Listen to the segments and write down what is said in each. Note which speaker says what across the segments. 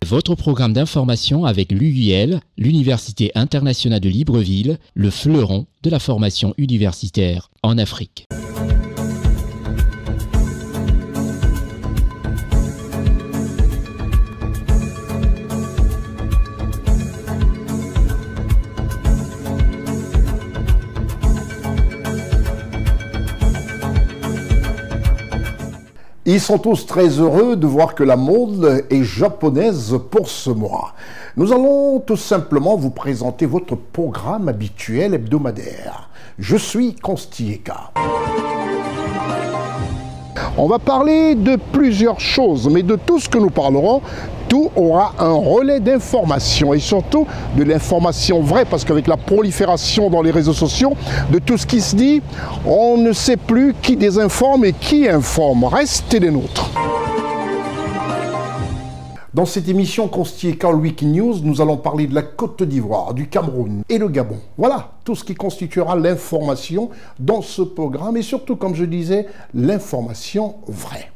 Speaker 1: Votre programme d'information avec l'UIL, l'Université internationale de Libreville, le fleuron de la formation universitaire en Afrique.
Speaker 2: Ils sont tous très heureux de voir que la mode est japonaise pour ce mois. Nous allons tout simplement vous présenter votre programme habituel hebdomadaire. Je suis Constieka. On va parler de plusieurs choses, mais de tout ce que nous parlerons, tout aura un relais d'information et surtout de l'information vraie, parce qu'avec la prolifération dans les réseaux sociaux de tout ce qui se dit, on ne sait plus qui désinforme et qui informe. Restez les nôtres. Dans cette émission Constieka Week News, nous allons parler de la Côte d'Ivoire, du Cameroun et le Gabon. Voilà tout ce qui constituera l'information dans ce programme et surtout, comme je disais, l'information vraie.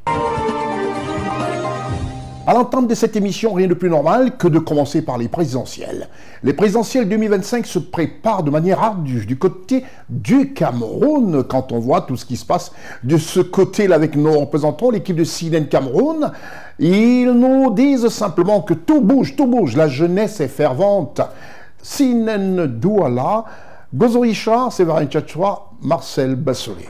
Speaker 2: À l'entame de cette émission, rien de plus normal que de commencer par les présidentielles. Les présidentielles 2025 se préparent de manière ardue du côté du Cameroun. Quand on voit tout ce qui se passe de ce côté-là avec nos représentants, l'équipe de CNN Cameroun, ils nous disent simplement que tout bouge, la jeunesse est fervente. CNN Douala, Gozo Richard, Séverin Tchatchoua, Marcel Bassolé.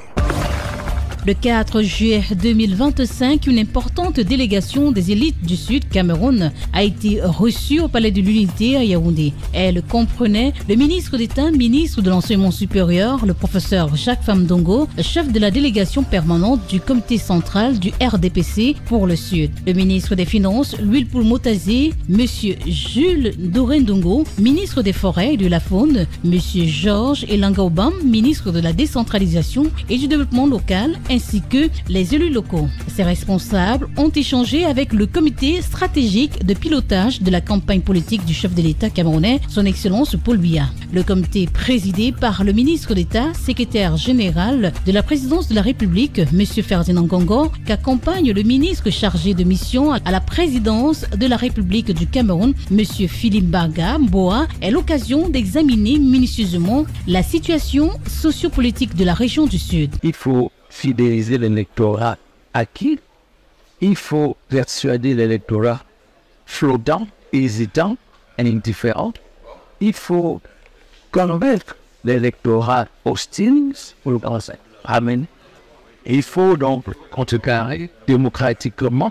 Speaker 3: Le 4 juillet 2025, une importante délégation des élites du Sud Cameroun a été reçue au Palais de l'Unité à Yaoundé. Elle comprenait le ministre d'État, ministre de l'Enseignement supérieur, le professeur Jacques Famdongo, chef de la délégation permanente du comité central du RDPC pour le Sud. Le ministre des Finances, Louis Poul Motazé, M. Jules Dorendongo, ministre des Forêts et de la Faune, M. Georges Elangaobam, ministre de la Décentralisation et du Développement local, ainsi que les élus locaux. Ces responsables ont échangé avec le comité stratégique de pilotage de la campagne politique du chef de l'État camerounais, son Excellence Paul Biya. Le comité présidé par le ministre d'État, secrétaire général de la présidence de la République, M. Ferdinand Gongo, qu'accompagne le ministre chargé de mission à la présidence de la République du Cameroun, M. Philippe Baga Mboa, est l'occasion d'examiner minutieusement la situation sociopolitique de la région du Sud.
Speaker 4: Il faut fidéliser l'électorat acquis, il faut persuader l'électorat flottant, hésitant et indifférent. Il faut convaincre l'électorat hostile pour le ramener. Il faut donc contrecarrer démocratiquement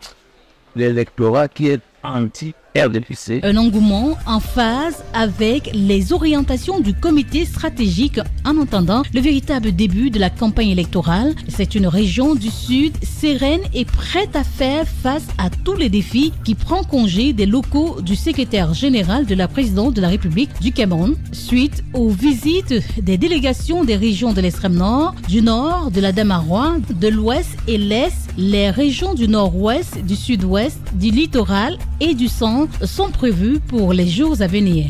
Speaker 4: l'électorat qui est anti-RDPC.
Speaker 3: Un engouement en phase avec les orientations du comité stratégique en attendant le véritable début de la campagne électorale. C'est une région du Sud sereine et prête à faire face à tous les défis qui prend congé des locaux du secrétaire général de la présidence de la République du Cameroun suite aux visites des délégations des régions de l'extrême nord, du nord, de la Damarois, de l'ouest et l'est. Les régions du nord-ouest, du sud-ouest, du littoral et du centre sont prévues pour les jours à venir.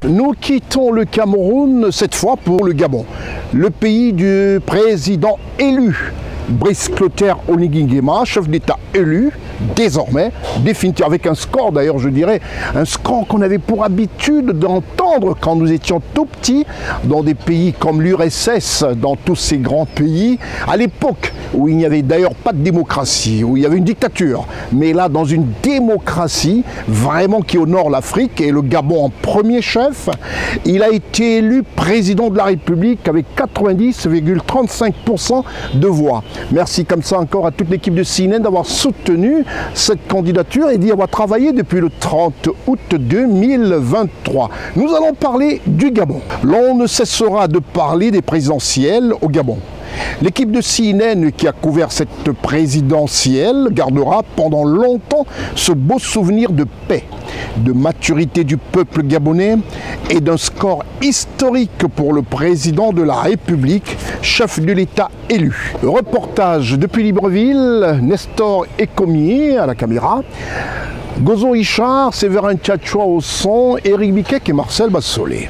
Speaker 2: Nous quittons le Cameroun cette fois pour le Gabon, le pays du président élu. Brice Clotaire Oligui-Nguema, chef d'État élu, désormais, définitivement, avec un score d'ailleurs, je dirais, un score qu'on avait pour habitude d'entendre quand nous étions tout petits, dans des pays comme l'URSS, dans tous ces grands pays, à l'époque où il n'y avait d'ailleurs pas de démocratie, où il y avait une dictature, mais là, dans une démocratie, vraiment qui honore l'Afrique, et le Gabon en premier chef, il a été élu président de la République avec 90,35% de voix. Merci comme ça encore à toute l'équipe de CNN d'avoir soutenu cette candidature et d'y avoir travaillé depuis le 30 août 2023. Nous allons parler du Gabon. L'on ne cessera de parler des présidentielles au Gabon. L'équipe de CNN qui a couvert cette présidentielle gardera pendant longtemps ce beau souvenir de paix, de maturité du peuple gabonais et d'un score historique pour le président de la République, chef de l'État élu. Reportage depuis Libreville, Nestor Ecomier à la caméra, Gozo Richard, Séverin Tchatchoua au son, Éric Biquet et Marcel Bassolé.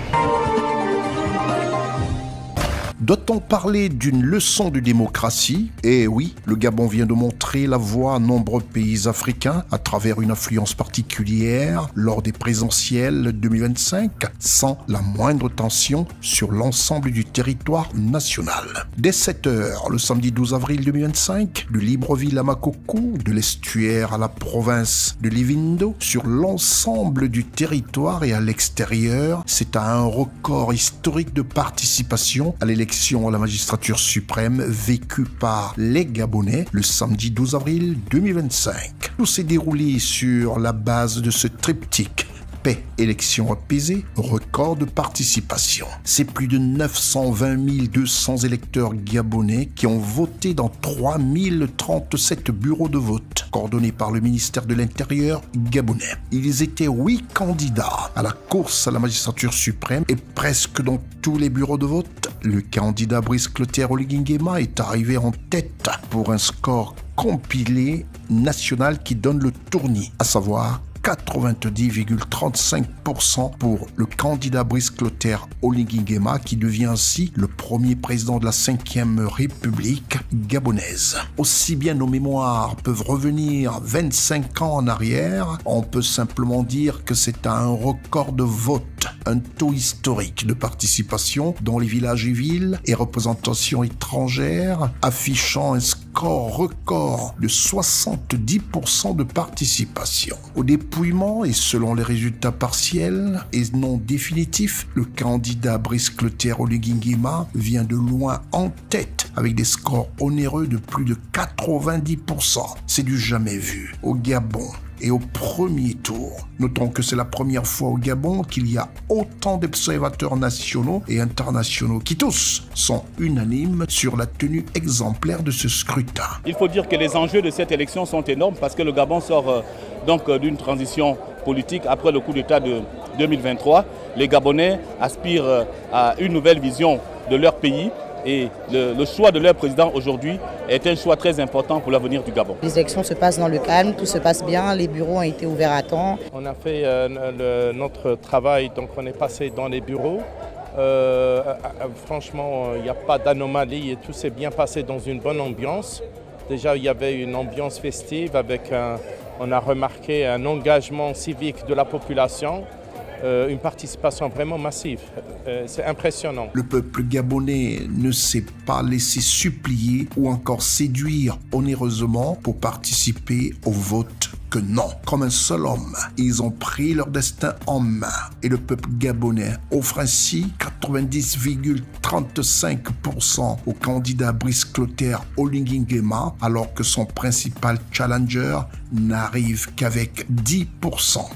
Speaker 2: Doit-on parler d'une leçon de démocratie? Eh oui, le Gabon vient de montrer la voie à nombreux pays africains à travers une influence particulière lors des présidentielles 2025, sans la moindre tension sur l'ensemble du territoire national. Dès 7 h, le samedi 12 avril 2025, de Libreville à Makoko, de l'estuaire à la province de Livindo, sur l'ensemble du territoire et à l'extérieur, c'est à un record historique de participation à l'élection à la magistrature suprême vécue par les Gabonais le samedi 12 avril 2025. Tout s'est déroulé sur la base de ce triptyque: paix, élection apaisée, record de participation. C'est plus de 920 200 électeurs gabonais qui ont voté dans 3037 bureaux de vote, coordonnés par le ministère de l'Intérieur gabonais. Ils étaient 8 candidats à la course à la magistrature suprême et presque dans tous les bureaux de vote, le candidat Brice Clotaire Oligui Nguema est arrivé en tête pour un score compilé national qui donne le tournis, à savoir 90,35% pour le candidat Brice Clotaire Oligui Nguema, qui devient ainsi le premier président de la 5e République gabonaise. Aussi bien nos mémoires peuvent revenir 25 ans en arrière, on peut simplement dire que c'est un record de vote, un taux historique de participation dans les villages et villes et représentations étrangères, affichant un score record de 70% de participation. Au dépouillement et selon les résultats partiels et non définitifs, le candidat Brice Clotaire Oligui Nguema vient de loin en tête avec des scores onéreux de plus de 90%. C'est du jamais vu. Au Gabon, et au premier tour. Notons que c'est la première fois au Gabon qu'il y a autant d'observateurs nationaux et internationaux qui tous sont unanimes sur la tenue exemplaire de ce scrutin.
Speaker 5: Il faut dire que les enjeux de cette élection sont énormes parce que le Gabon sort donc d'une transition politique après le coup d'État de 2023. Les Gabonais aspirent à une nouvelle vision de leur pays. Et le choix de leur président aujourd'hui est un choix très important pour l'avenir du Gabon.
Speaker 6: Les élections se passent dans le calme, tout se passe bien, les bureaux ont été ouverts à temps.
Speaker 7: On a fait notre travail, donc on est passé dans les bureaux. Franchement, il n'y a pas d'anomalie et tout s'est bien passé dans une bonne ambiance. Déjà, il y avait une ambiance festive avec on a remarqué un engagement civique de la population. Une participation vraiment massive. C'est impressionnant.
Speaker 2: Le peuple gabonais ne s'est pas laissé supplier ou encore séduire onéreusement pour participer au vote. Que non, comme un seul homme, ils ont pris leur destin en main et le peuple gabonais offre ainsi 90,35% au candidat Brice Clotaire Oligui Nguema alors que son principal challenger n'arrive qu'avec 10%.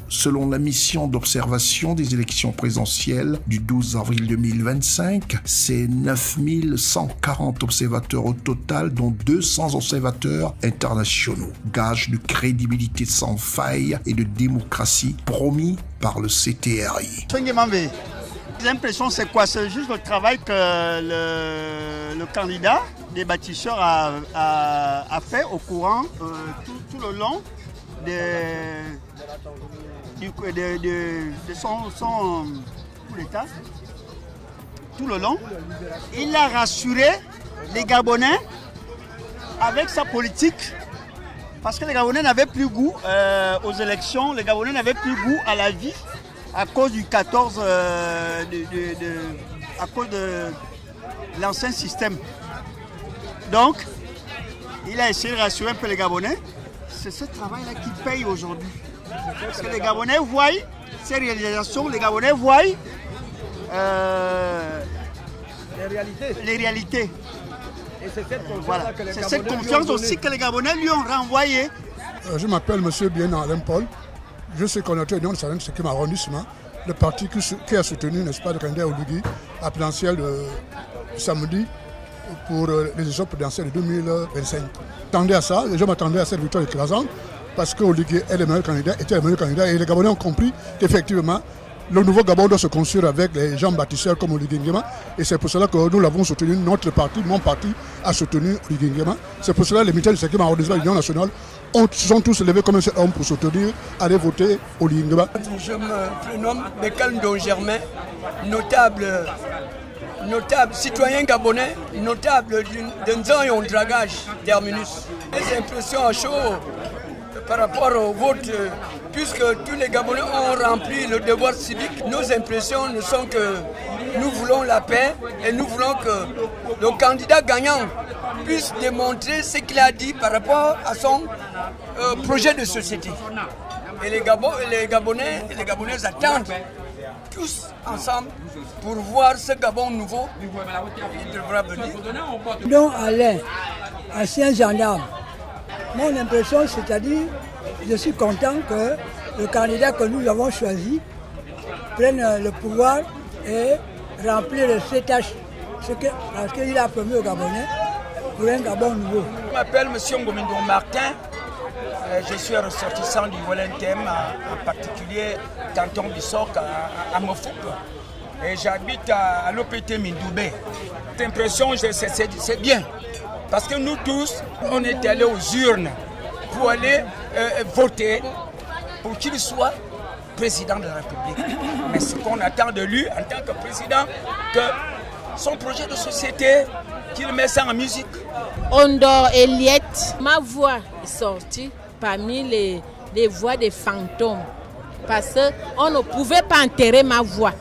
Speaker 2: Selon la mission d'observation des élections présidentielles du 12 avril 2025, c'est 9140 observateurs au total, dont 200 observateurs internationaux. Gage de crédibilité sans faille et de démocratie promis par le CTRI.
Speaker 8: L'impression c'est quoi? C'est juste le travail que le candidat des bâtisseurs a fait au courant tout le long de son coup d'État. Tout le long, il a rassuré les Gabonais avec sa politique. Parce que les Gabonais n'avaient plus goût aux élections, les Gabonais n'avaient plus goût à la vie à cause du 14, à cause de l'ancien système. Donc, il a essayé de rassurer un peu les Gabonais. C'est ce travail-là qui paye aujourd'hui. Parce que les Gabonais voient ces réalisations, les Gabonais voient les réalités.
Speaker 9: Et c'est cette confiance,
Speaker 8: voilà. Cette confiance aussi que les Gabonais lui ont renvoyé.
Speaker 9: Je m'appelle M. Bien Alain Paul. Je suis coordinateur de l'Union nationale de arrondissement, le parti qui a soutenu, n'est-ce pas, le candidat Oligui à la présidentielle samedi pour les élections présidentielles de 2025. J'attendais à ça, les gens m'attendaient à cette victoire écrasante parce que Oligui est le meilleur candidat, était le meilleur candidat et les Gabonais ont compris qu'effectivement, le nouveau Gabon doit se construire avec les gens bâtisseurs comme Oligui Nguema et c'est pour cela que nous l'avons soutenu, notre parti, mon parti a soutenu Oligui Nguema. C'est pour cela que les militaires du 5e arrondissement de l'Union nationale se sont tous levés comme un seul homme pour soutenir, aller voter Oligui Nguema.
Speaker 10: Je me prénomme Bekal Ndon Germain, notable notables, citoyens gabonais, notables d'un dragage terminus. Les impressions à chaud par rapport au vote, puisque tous les Gabonais ont rempli le devoir civique, nos impressions ne sont que nous voulons la paix et nous voulons que le candidat gagnant puisse démontrer ce qu'il a dit par rapport à son projet de société. Et les Gabonais et les Gabonaises attendent tous ensemble pour voir ce Gabon nouveau qui devra venir.
Speaker 11: Donc Alain, ancien gendarme, mon impression, c'est-à-dire, je suis content que le candidat que nous avons choisi prenne le pouvoir et remplisse ses tâches. Parce qu'il a promis aux Gabonais pour un Gabon nouveau.
Speaker 10: Je m'appelle M. Ngomindo Martin. Je suis ressortissant du Wellington, en particulier Canton Bissok à Mofoup. Et j'habite à l'OPT Mindoubé. Cette impression, c'est bien. Parce que nous tous, on est allés aux urnes pour aller voter pour qu'il soit président de la République. Mais ce qu'on attend de lui en tant que président, que son projet de société, qu'il met ça en musique.
Speaker 12: Ondor Eliette, ma voix est sortie parmi les voix des fantômes. Parce qu'on ne pouvait pas enterrer ma voix.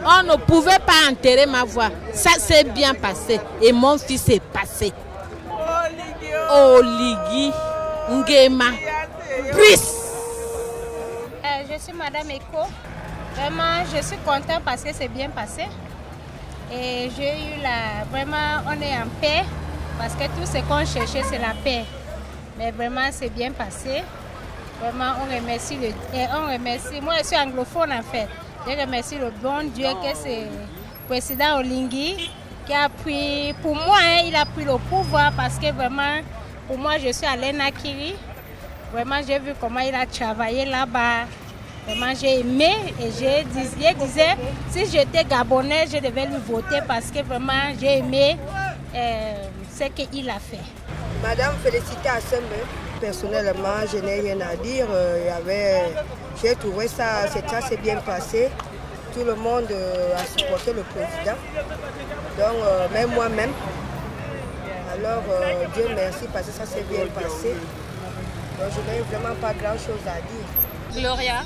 Speaker 12: On ne pouvait pas enterrer ma voix. Ça s'est bien passé. Et mon fils est passé. Oligui Ngema Brice.
Speaker 13: Je suis Madame Eko. Vraiment, je suis contente parce que c'est bien passé. Et j'ai eu vraiment, on est en paix. Parce que tout ce qu'on cherchait, c'est la paix. Mais vraiment, c'est bien passé. Vraiment, on remercie moi, je suis anglophone en fait. Je remercie le bon Dieu que c'est le président Oligui qui a pris, pour moi, il a pris le pouvoir parce que vraiment, pour moi, je suis à l'Enakiri. Vraiment, j'ai vu comment il a travaillé là-bas. Vraiment, j'ai aimé et je disais, si j'étais Gabonais, je devais lui voter parce que vraiment, j'ai aimé ce qu'il a fait.
Speaker 14: Madame Félicité Assemble, personnellement, je n'ai rien à dire. J'ai trouvé ça s'est bien passé. Tout le monde a supporté le président. Donc, même moi-même. Alors, Dieu merci parce que ça s'est bien passé. Donc, je n'ai vraiment pas grand-chose à dire.
Speaker 15: Gloria,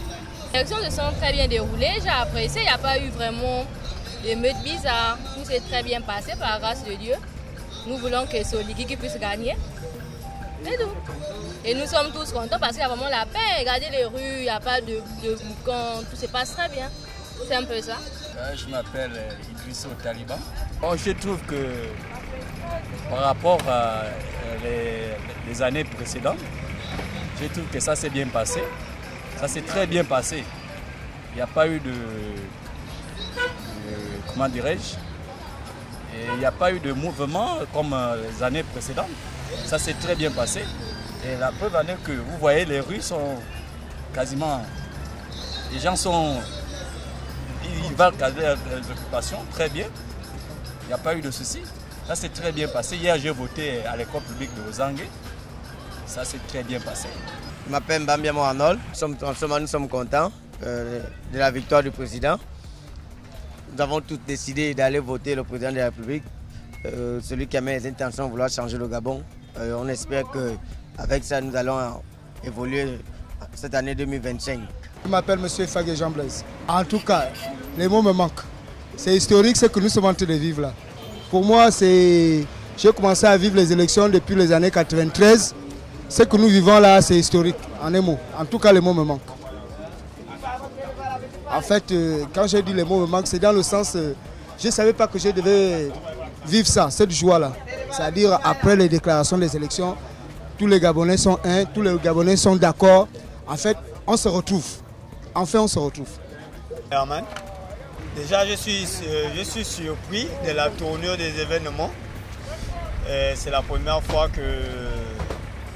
Speaker 15: les élections se sont très bien déroulées. J'ai apprécié. Il n'y a pas eu vraiment de meute bizarre. Tout s'est très bien passé par la grâce de Dieu. Nous voulons que c'est Oligui qui puisse gagner. C'est tout. Et nous sommes tous contents parce qu'il y a vraiment la paix. Regardez les rues, il n'y a pas de boucan, tout se passe très bien. C'est un peu ça.
Speaker 16: Je m'appelle Idrisso Taliban. Bon, je trouve que par rapport à les années précédentes, je trouve que ça s'est bien passé. Ça s'est très bien passé. Il n'y a pas eu de comment dirais-je, il n'y a pas eu de mouvement comme les années précédentes. Ça s'est très bien passé. Et la preuve en est que vous voyez, les rues sont quasiment... Les gens sont... Ils valent les occupations très bien. Il n'y a pas eu de soucis. Ça s'est très bien passé. Hier, j'ai voté à l'école publique de Ozangue. Ça s'est très bien passé.
Speaker 17: Je m'appelle Mbambiamo Arnold. Nous sommes contents de la victoire du président. Nous avons tous décidé d'aller voter le président de la République, celui qui a mis les intentions de vouloir changer le Gabon. On espère qu'avec ça, nous allons évoluer cette année 2025.
Speaker 18: Je m'appelle M. Fagé Jean Blaise. En tout cas, les mots me manquent. C'est historique ce que nous sommes en train de vivre là. Pour moi, j'ai commencé à vivre les élections depuis les années 93. Ce que nous vivons là, c'est historique, en un mot. En tout cas, les mots me manquent. En fait, quand j'ai dit les mots me manquent, c'est dans le sens, je ne savais pas que je devais vivre ça, cette joie-là. C'est-à-dire, après les déclarations des élections, tous les Gabonais sont un, tous les Gabonais sont d'accord. En fait, on se retrouve. Enfin, on se retrouve.
Speaker 19: Herman, déjà, je suis surpris de la tournure des événements. C'est la première fois que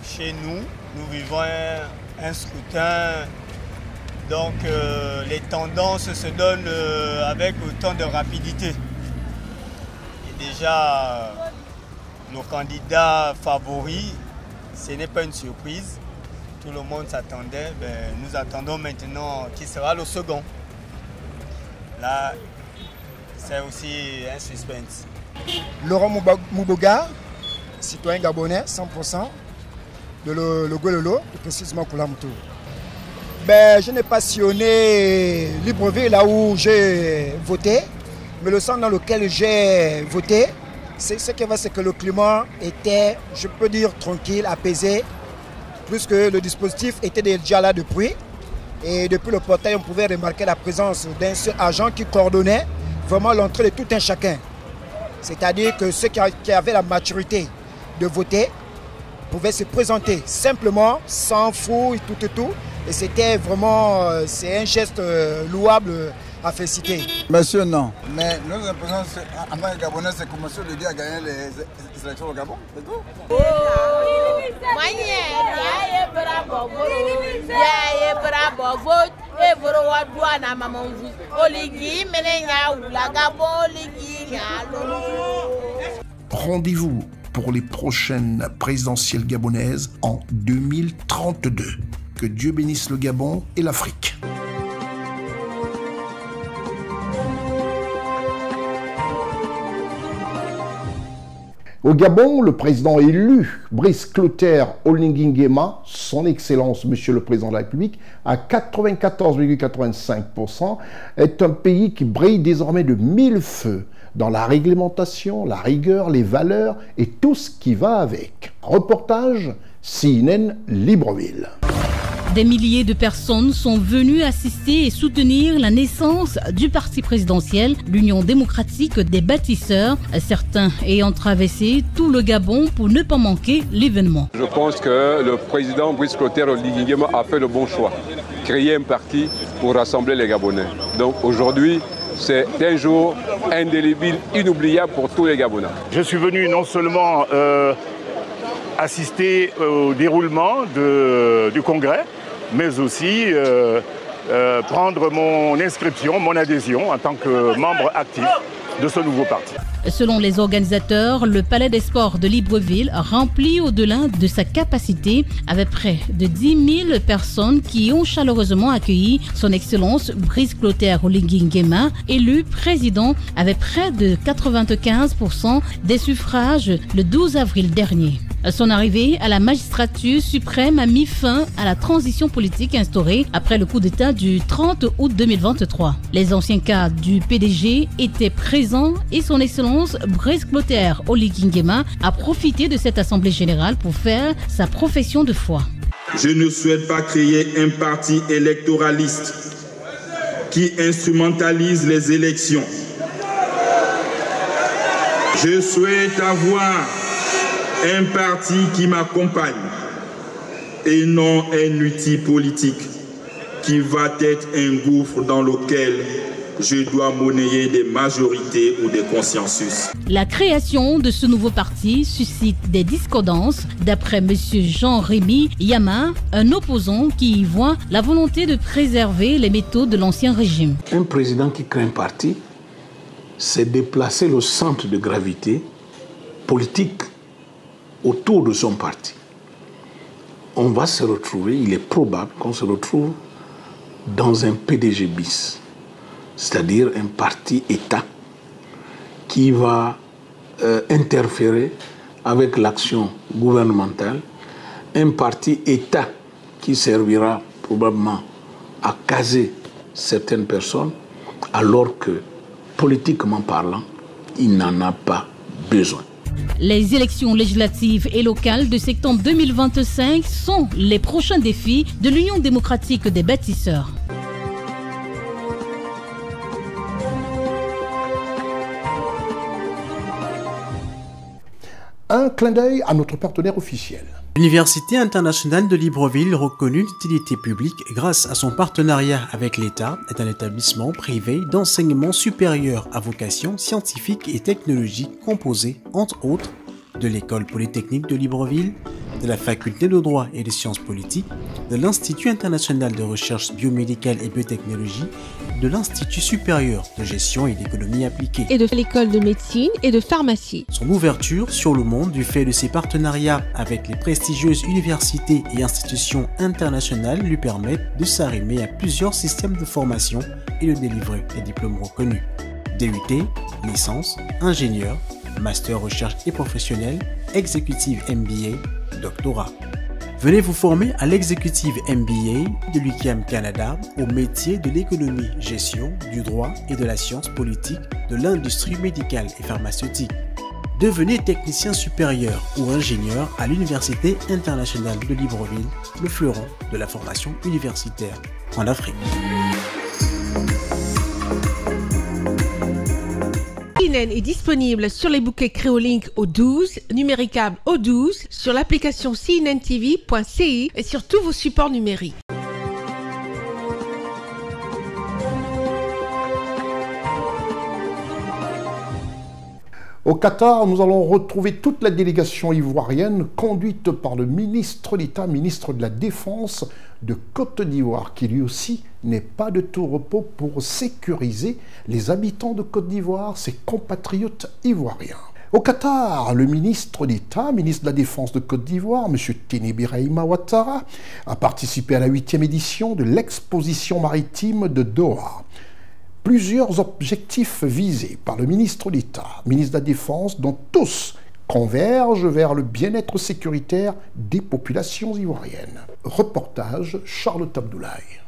Speaker 19: chez nous, nous vivons un scrutin. Donc, les tendances se donnent avec autant de rapidité. Et déjà, nos candidats favoris, ce n'est pas une surprise. Tout le monde s'attendait. Nous attendons maintenant qui sera le second. Là, c'est aussi un suspense.
Speaker 18: Laurent Mouboga, citoyen gabonais, 100%, de le Gololo, plus précisément Koulamoutou. Ben, je n'ai pas sillonné Libreville, là où j'ai voté, mais le centre dans lequel j'ai voté, ce qui va, c'est que le climat était, je peux dire, tranquille, apaisé, plus que le dispositif était déjà là depuis. Et depuis le portail, on pouvait remarquer la présence d'un seul agent qui coordonnait vraiment l'entrée de tout un chacun. C'est-à-dire que ceux qui avaient la maturité de voter pouvaient se présenter simplement, sans fouille, tout. Et c'était vraiment, c'est un geste louable à féliciter.
Speaker 20: Monsieur, non. Mais notre impression en tant que Gabonais, c'est que monsieur Ludi a gagné les élections au Gabon, c'est tout.
Speaker 2: Rendez-vous pour les prochaines présidentielles gabonaises en 2032. Que Dieu bénisse le Gabon et l'Afrique. Au Gabon, le président élu, Brice Clotaire Oligui Nguema, son Excellence, Monsieur le Président de la République, à 94,85%, est un pays qui brille désormais de mille feux dans la réglementation, la rigueur, les valeurs et tout ce qui va avec. Reportage, CNN Libreville.
Speaker 3: Des milliers de personnes sont venues assister et soutenir la naissance du parti présidentiel, l'Union démocratique des bâtisseurs, certains ayant traversé tout le Gabon pour ne pas manquer l'événement.
Speaker 21: Je pense que le président Brice Clotaire Oligui Nguema a fait le bon choix, créer un parti pour rassembler les Gabonais. Donc aujourd'hui, c'est un jour indélébile, inoubliable pour tous les Gabonais.
Speaker 22: Je suis venu non seulement assister au déroulement du congrès, mais aussi prendre mon inscription, mon adhésion en tant que membre actif de ce nouveau parti.
Speaker 3: Selon les organisateurs, le Palais des Sports de Libreville rempli au-delà de sa capacité avec près de 10 000 personnes qui ont chaleureusement accueilli son Excellence Brice Clotaire Oligui Nguema, élu président avec près de 95% des suffrages le 12 avril dernier. Son arrivée à la magistrature suprême a mis fin à la transition politique instaurée après le coup d'État du 30 août 2023. Les anciens cadres du PDG étaient présents et son Excellence Brice Clotaire Oligui Nguema a profité de cette assemblée générale pour faire sa profession de foi.
Speaker 23: Je ne souhaite pas créer un parti électoraliste qui instrumentalise les élections. Je souhaite avoir un parti qui m'accompagne et non un outil politique qui va être un gouffre dans lequel je dois monnayer des majorités ou des consensus.
Speaker 3: La création de ce nouveau parti suscite des discordances, d'après M. Jean-Rémy Yama, un opposant qui y voit la volonté de préserver les méthodes de l'ancien régime.
Speaker 24: Un président qui crée un parti, c'est déplacer le centre de gravité politique autour de son parti. On va se retrouver, il est probable qu'on se retrouve dans un PDG bis, c'est-à-dire un parti-État qui va interférer avec l'action gouvernementale, un parti-État qui servira probablement à caser certaines personnes, alors que, politiquement parlant, il n'en a pas besoin.
Speaker 3: Les élections législatives et locales de septembre 2025 sont les prochains défis de l'Union démocratique des bâtisseurs.
Speaker 2: Un clin d'œil à notre partenaire officiel.
Speaker 25: L'Université internationale de Libreville, reconnue d'utilité publique grâce à son partenariat avec l'État, est un établissement privé d'enseignement supérieur à vocation scientifique et technologique composé, entre autres, de l'École polytechnique de Libreville, de la Faculté de droit et des sciences politiques, de l'Institut international de recherche biomédicale et biotechnologie, de l'Institut supérieur de gestion et d'économie appliquée,
Speaker 26: et de l'école de médecine et de pharmacie.
Speaker 25: Son ouverture sur le monde du fait de ses partenariats avec les prestigieuses universités et institutions internationales lui permettent de s'arrimer à plusieurs systèmes de formation et de délivrer des diplômes reconnus. DUT, licence, ingénieur, master recherche et professionnel, exécutive MBA, doctorat. Venez vous former à l'exécutive MBA de l'UQAM Canada au métier de l'économie, gestion, du droit et de la science politique de l'industrie médicale et pharmaceutique. Devenez technicien supérieur ou ingénieur à l'Université internationale de Libreville, le fleuron de la formation universitaire en Afrique.
Speaker 26: CNN est disponible sur les bouquets Créolink au 12, numéricable au 12, sur l'application cnntv.ci et sur tous vos supports numériques.
Speaker 2: Au Qatar, nous allons retrouver toute la délégation ivoirienne conduite par le ministre d'État, ministre de la Défense de Côte d'Ivoire, qui lui aussi n'est pas de tout repos pour sécuriser les habitants de Côte d'Ivoire, ses compatriotes ivoiriens. Au Qatar, le ministre d'État, ministre de la Défense de Côte d'Ivoire, M. Téné Birahima Ouattara, a participé à la 8e édition de l'exposition maritime de Doha. Plusieurs objectifs visés par le ministre d'État, ministre de la Défense, dont tous convergent vers le bien-être sécuritaire des populations ivoiriennes. Reportage Charlotte Abdoulaye.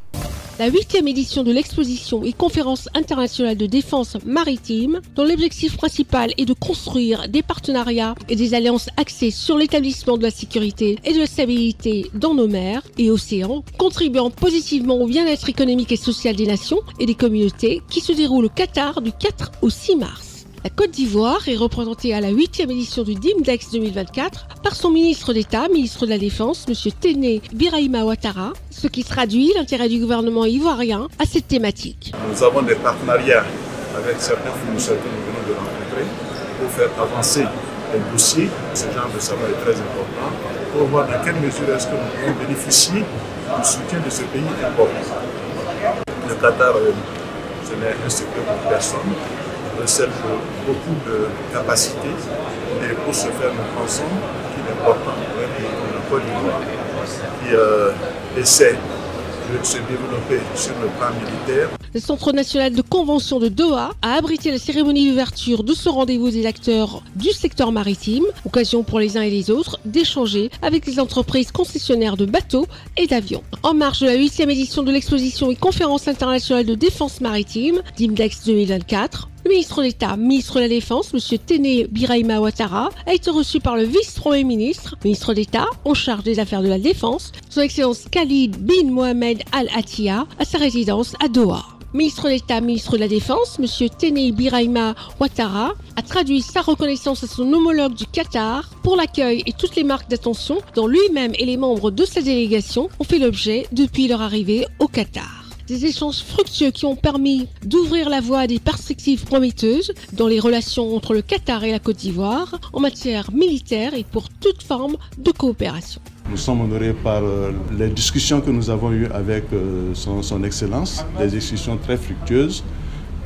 Speaker 26: La 8e édition de l'exposition et conférence internationale de défense maritime, dont l'objectif principal est de construire des partenariats et des alliances axées sur l'établissement de la sécurité et de la stabilité dans nos mers et océans, contribuant positivement au bien-être économique et social des nations et des communautés, qui se déroule au Qatar du 4 au 6 mars. La Côte d'Ivoire est représentée à la 8e édition du DIMDEX 2024 par son ministre d'État, ministre de la Défense, M. Téné Birahima Ouattara, ce qui traduit l'intérêt du gouvernement ivoirien à cette thématique.
Speaker 1: Nous avons des partenariats avec certains fournisseurs que nous venons de rencontrer pour faire avancer les dossiers. Ce genre de savoir est très important pour voir dans quelle mesure est-ce que nous pouvons bénéficier du soutien de ce pays important. Le Qatar, ce n'est un secret pour personne. Recèle beaucoup de capacités et pour ce faire, nous pensons qu'il est important pour un pays comme la Côte d'Ivoire qui essaie de se développer sur le plan militaire.
Speaker 26: Le Centre national de convention de Doha a abrité la cérémonie d'ouverture de ce rendez-vous des acteurs du secteur maritime, occasion pour les uns et les autres d'échanger avec les entreprises concessionnaires de bateaux et d'avions. En marge de la 8e édition de l'exposition et conférence internationale de défense maritime, DIMDEX 2024, le ministre d'État, ministre de la Défense, M. Téné Birahima Ouattara, a été reçu par le vice-premier ministre, ministre d'État en charge des affaires de la Défense, son Excellence Khalid bin Mohamed Al-Attiyah, à sa résidence à Doha. Ministre d'État, ministre de la Défense, M. Téné Birahima Ouattara a traduit sa reconnaissance à son homologue du Qatar pour l'accueil et toutes les marques d'attention dont lui-même et les membres de sa délégation ont fait l'objet depuis leur arrivée au Qatar. Des échanges fructueux qui ont permis d'ouvrir la voie à des perspectives prometteuses dans les relations entre le Qatar et la Côte d'Ivoire en matière militaire et pour toute forme de coopération.
Speaker 1: Nous sommes honorés par les discussions que nous avons eues avec son Excellence, des discussions très fructueuses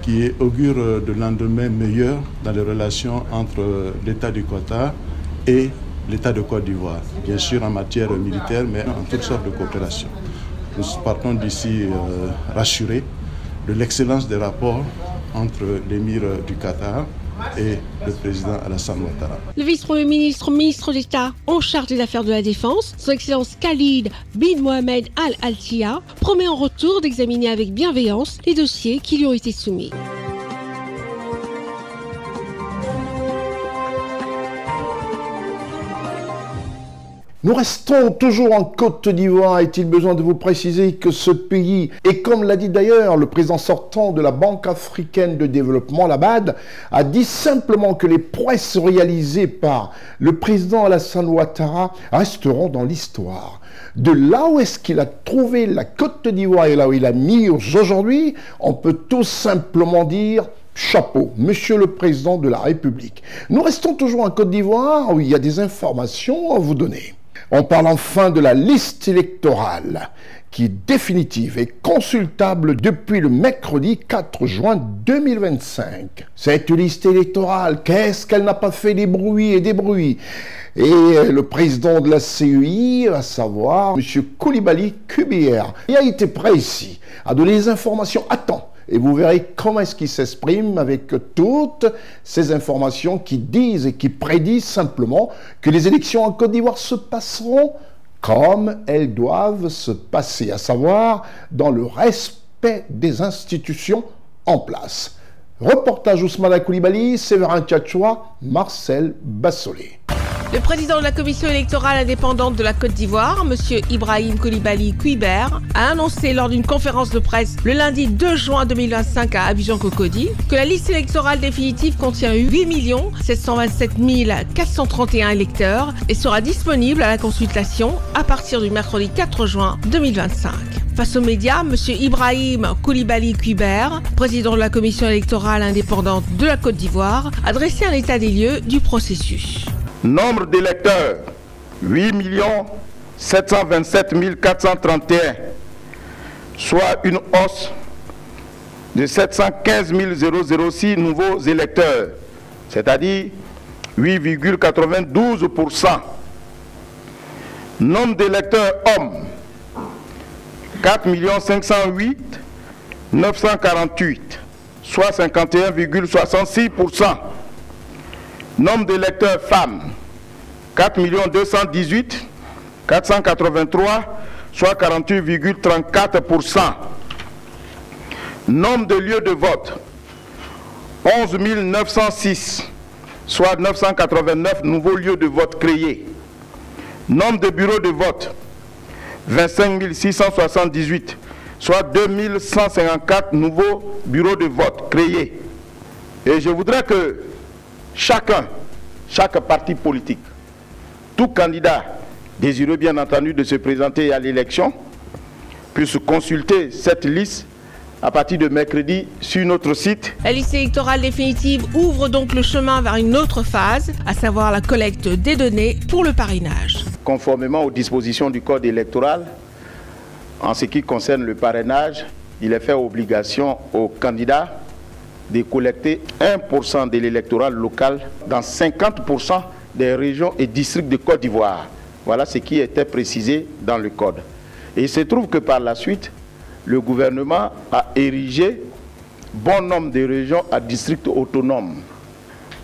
Speaker 1: qui augurent de lendemain meilleur dans les relations entre l'État du Qatar et l'État de Côte d'Ivoire. Bien sûr en matière militaire, mais en toutes sortes de coopération. Nous partons d'ici rassurés de l'excellence des rapports entre l'émir du Qatar et le président Alassane Ouattara.
Speaker 26: Le vice-premier ministre, ministre d'État en charge des affaires de la Défense, son Excellence Khalid bin Mohamed Al-Attiyah, promet en retour d'examiner avec bienveillance les dossiers qui lui ont été soumis.
Speaker 2: Nous restons toujours en Côte d'Ivoire. Est-il besoin de vous préciser que ce pays, et comme l'a dit d'ailleurs le président sortant de la Banque africaine de développement, la BAD, a dit simplement que les prouesses réalisées par le président Alassane Ouattara resteront dans l'histoire. De là où est-ce qu'il a trouvé la Côte d'Ivoire et là où il a mis aujourd'hui, on peut tout simplement dire chapeau, monsieur le président de la République. Nous restons toujours en Côte d'Ivoire où il y a des informations à vous donner. On parle enfin de la liste électorale qui est définitive et consultable depuis le mercredi 4 juin 2025. Cette liste électorale, qu'est-ce qu'elle n'a pas fait des bruits et des bruits? Et le président de la CEI, à savoir M. Koulibaly Kubier, il a été prêt ici à donner les informations à temps Et vous verrez comment est-ce qu'il s'exprime avec toutes ces informations qui disent et qui prédisent simplement que les élections en Côte d'Ivoire se passeront comme elles doivent se passer, à savoir dans le respect des institutions en place. Reportage Ousmane Koulibaly, Séverin Tchatchoua, Marcel Bassolé.
Speaker 26: Le président de la commission électorale indépendante de la Côte d'Ivoire, M. Ibrahim Koulibaly Couibert, a annoncé lors d'une conférence de presse le lundi 2 juin 2025 à Abidjan-Cocody que la liste électorale définitive contient 8 727 431 électeurs et sera disponible à la consultation à partir du mercredi 4 juin 2025. Face aux médias, M. Ibrahim Koulibaly Couibert, président de la commission électorale indépendante de la Côte d'Ivoire, a dressé un état des lieux du processus.
Speaker 24: Nombre d'électeurs, 8 727 431, soit une hausse de 715 006 nouveaux électeurs, c'est-à-dire 8,92%. Nombre d'électeurs hommes, 4 508 948, soit 51,66%. Nombre d'électeurs femmes, 4 218 483, soit 48,34%. Nombre de lieux de vote, 11 906, soit 989 nouveaux lieux de vote créés. Nombre de bureaux de vote, 25 678, soit 2154 nouveaux bureaux de vote créés. Et je voudrais que chaque parti politique, tout candidat désireux bien entendu de se présenter à l'élection, puisse consulter cette liste à partir de mercredi sur notre site.
Speaker 26: La liste électorale définitive ouvre donc le chemin vers une autre phase, à savoir la collecte des données pour le parrainage.
Speaker 24: Conformément aux dispositions du code électoral, en ce qui concerne le parrainage, il est fait obligation aux candidats de collecter 1% de l'électorat local dans 50% des régions et districts de Côte d'Ivoire. Voilà ce qui était précisé dans le code. Et il se trouve que par la suite, le gouvernement a érigé bon nombre de régions à districts autonomes.